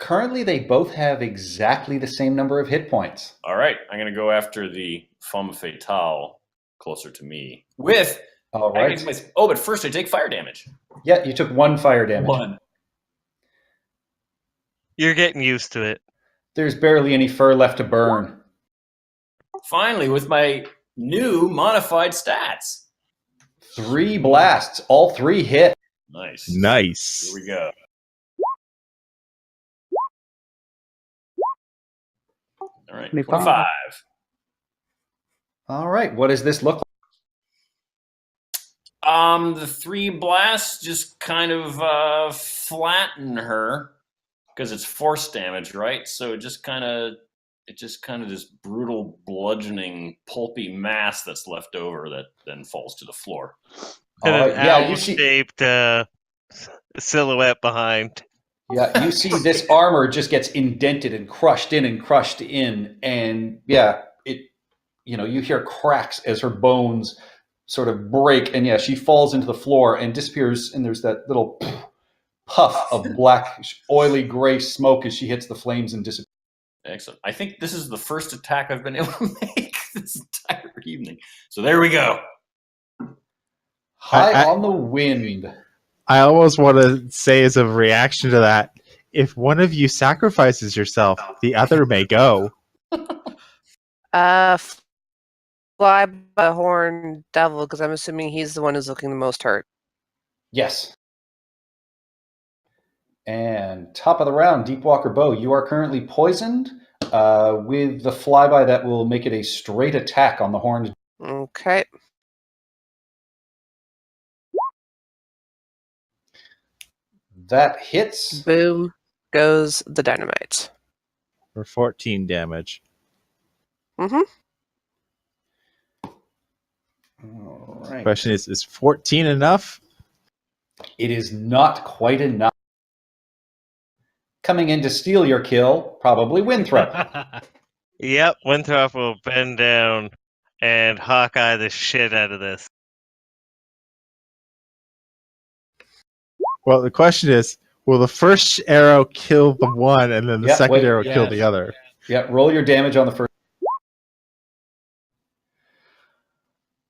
Currently, they both have exactly the same number of hit points. All right, I'm going to go after the femme fatale closer to me with. All right. Oh, but first I take fire damage. Yeah, you took 1 fire damage. 1. You're getting used to it. There's barely any fur left to burn. Finally, with my new modified stats. 3 blasts, all 3 hit. Nice. Nice. Here we go. All right, 25. All right, what does this look like? The 3 blasts just kind of flatten her because it's force damage, right? So it just kind of this brutal, bludgeoning, pulpy mass that's left over that then falls to the floor. And All an right, yeah, you owl-shaped silhouette behind. Yeah, you see this armor just gets indented and crushed in, and yeah, you hear cracks as her bones sort of break, and yeah, she falls into the floor and disappears, and there's that little puff of black, oily gray smoke as she hits the flames and disappears. Excellent. I think this is the first attack I've been able to make this entire evening. So there we go. High on the wind. I almost want to say as a reaction to that, if one of you sacrifices yourself, the other may go. Fly by the horn devil, because I'm assuming he's the one who's looking the most hurt. Yes. And top of the round, Deepwalker Bow, you are currently poisoned with the flyby that will make it a straight attack on the horned. Okay. That hits. Boom goes the dynamite. For 14 damage. Mm-hmm. All right. Question is 14 enough? It is not quite enough. Coming in to steal your kill, probably Winthrop. Yep, Winthrop will bend down and Hawkeye the shit out of this. Well, the question is, will the first arrow kill the one and then the second arrow kill the other? Yeah, roll your damage on the first.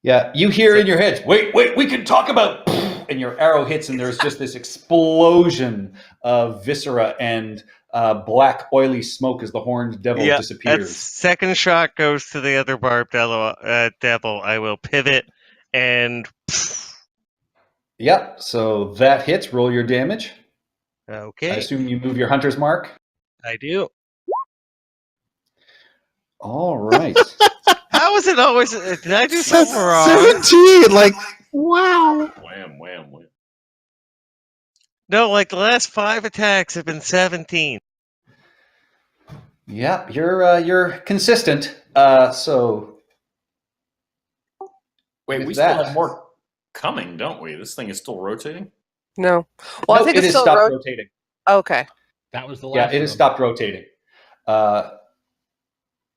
Yeah, you hear in your head, wait, we can talk about... And your arrow hits, and there's just this explosion of viscera and black, oily smoke as the horned devil disappears. As second shot goes to the other barbed devil, I will pivot and... Yep, so that hits. Roll your damage. Okay. I assume you move your hunter's mark. I do. All right. How is it always... Did I do something wrong? 17! Like, wow. Wham, wham, wham. No, like the last 5 attacks have been 17. Yeah, you're consistent. So wait, we still have more coming, don't we? This thing is still rotating. No. Well, I think it it's has still stopped rotating. Okay. That was the last. Yeah, it has stopped rotating. All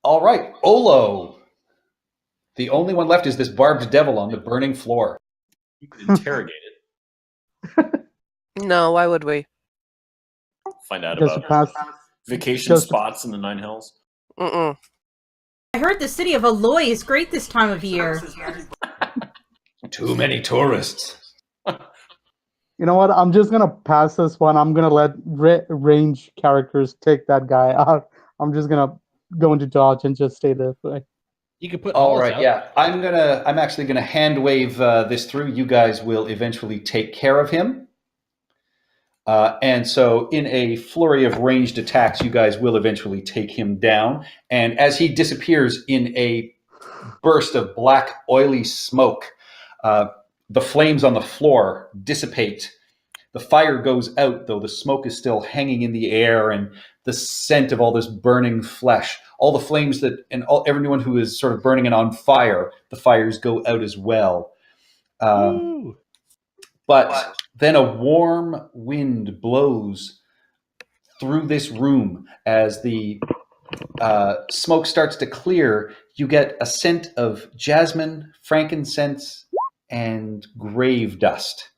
right, Olo. The only one left is this barbed devil on the burning floor. You could interrogate it. No, why would we? Find out Just about pass. vacation spots in the Nine Hells. Mm-mm. I heard the city of Aloy is great this time of year. Too many tourists. You know what? I'm just gonna pass this one. I'm gonna let range characters take that guy out. I'm just gonna go into dodge and just stay this way. You could put All Hollis right, out. yeah. I'm actually gonna hand wave this through. You guys will eventually take care of him. And so in a flurry of ranged attacks, you guys will eventually take him down. And as he disappears in a burst of black, oily smoke, the flames on the floor dissipate. The fire goes out, though the smoke is still hanging in the air, and the scent of all this burning flesh, all the flames everyone who is sort of burning and on fire, the fires go out as well. But then a warm wind blows through this room as the smoke starts to clear. You get a scent of jasmine, frankincense, and grave dust.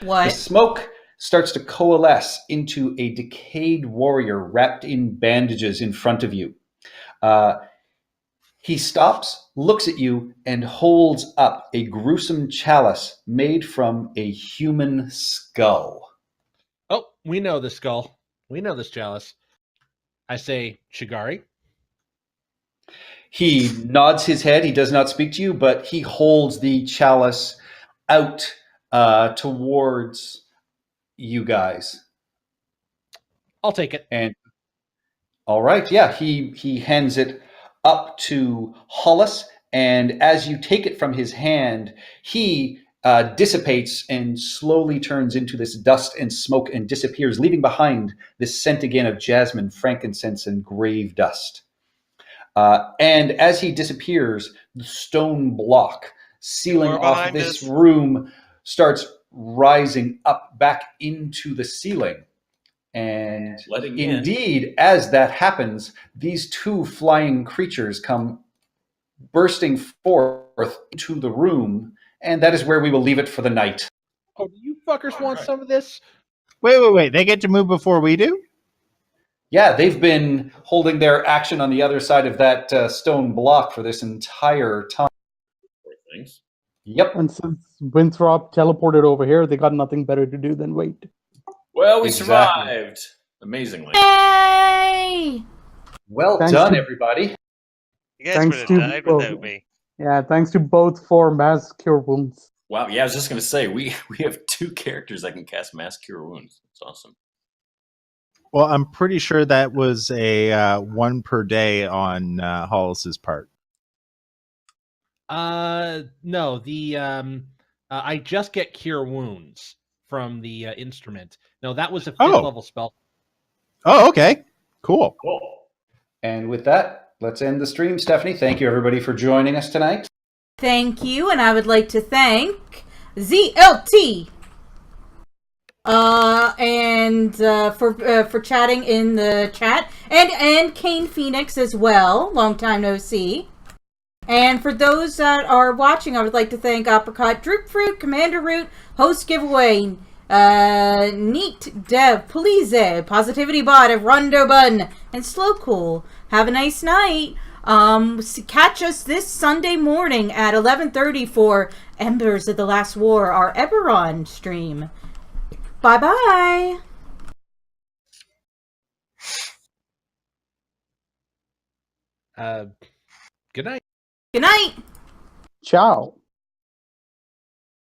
What? The smoke starts to coalesce into a decayed warrior wrapped in bandages in front of you. He stops, looks at you, and holds up a gruesome chalice made from a human skull. Oh, we know this skull. We know this chalice. I say, Shigari. He nods his head. He does not speak to you, but he holds the chalice out towards you guys. I'll take it. And all right, yeah, he hands it up to Hollis, and as you take it from his hand, he dissipates and slowly turns into this dust and smoke and disappears, leaving behind this scent again of jasmine, frankincense, and grave dust. And as he disappears, the stone block sealing More off behind this us. room starts rising up back into the ceiling. And Letting in. indeed, as that happens, these two flying creatures come bursting forth into the room, and that is where we will leave it for the night. Oh, do you fuckers want right. some of this? Wait. They get to move before we do? Yeah, they've been holding their action on the other side of that stone block for this entire time. Poor things. Yep. And since Winthrop teleported over here, they got nothing better to do than wait. Well, we Exactly. survived. Amazingly. Yay! Well Thanks done, to- everybody. You guys Thanks would have to died both. without me. Yeah, thanks to both for mass cure wounds. Wow, yeah, I was just going to say, we have 2 characters that can cast Mass Cure Wounds. That's awesome. Well, I'm pretty sure that was a 1 per day on Hollis's part. No, the I just get cure wounds from the instrument. No, that was a 5th level spell. Oh, okay. Cool. Cool. And with that, let's end the stream. Stephanie, thank you everybody for joining us tonight. Thank you, and I would like to thank ZLT and for chatting in the chat, and Kane Phoenix as well. Long time no see. And for those that are watching, I would like to thank Apricot, Droop Fruit, Commander Root, Host Giveaway, Neat, Dev, Polize, Positivity Bot, Rondo Bun, and Slow Cool. Have a nice night. Catch us this Sunday morning at 11:30 for Embers of the Last War, our Eberron stream. Bye-bye. Good night. Good night. Ciao.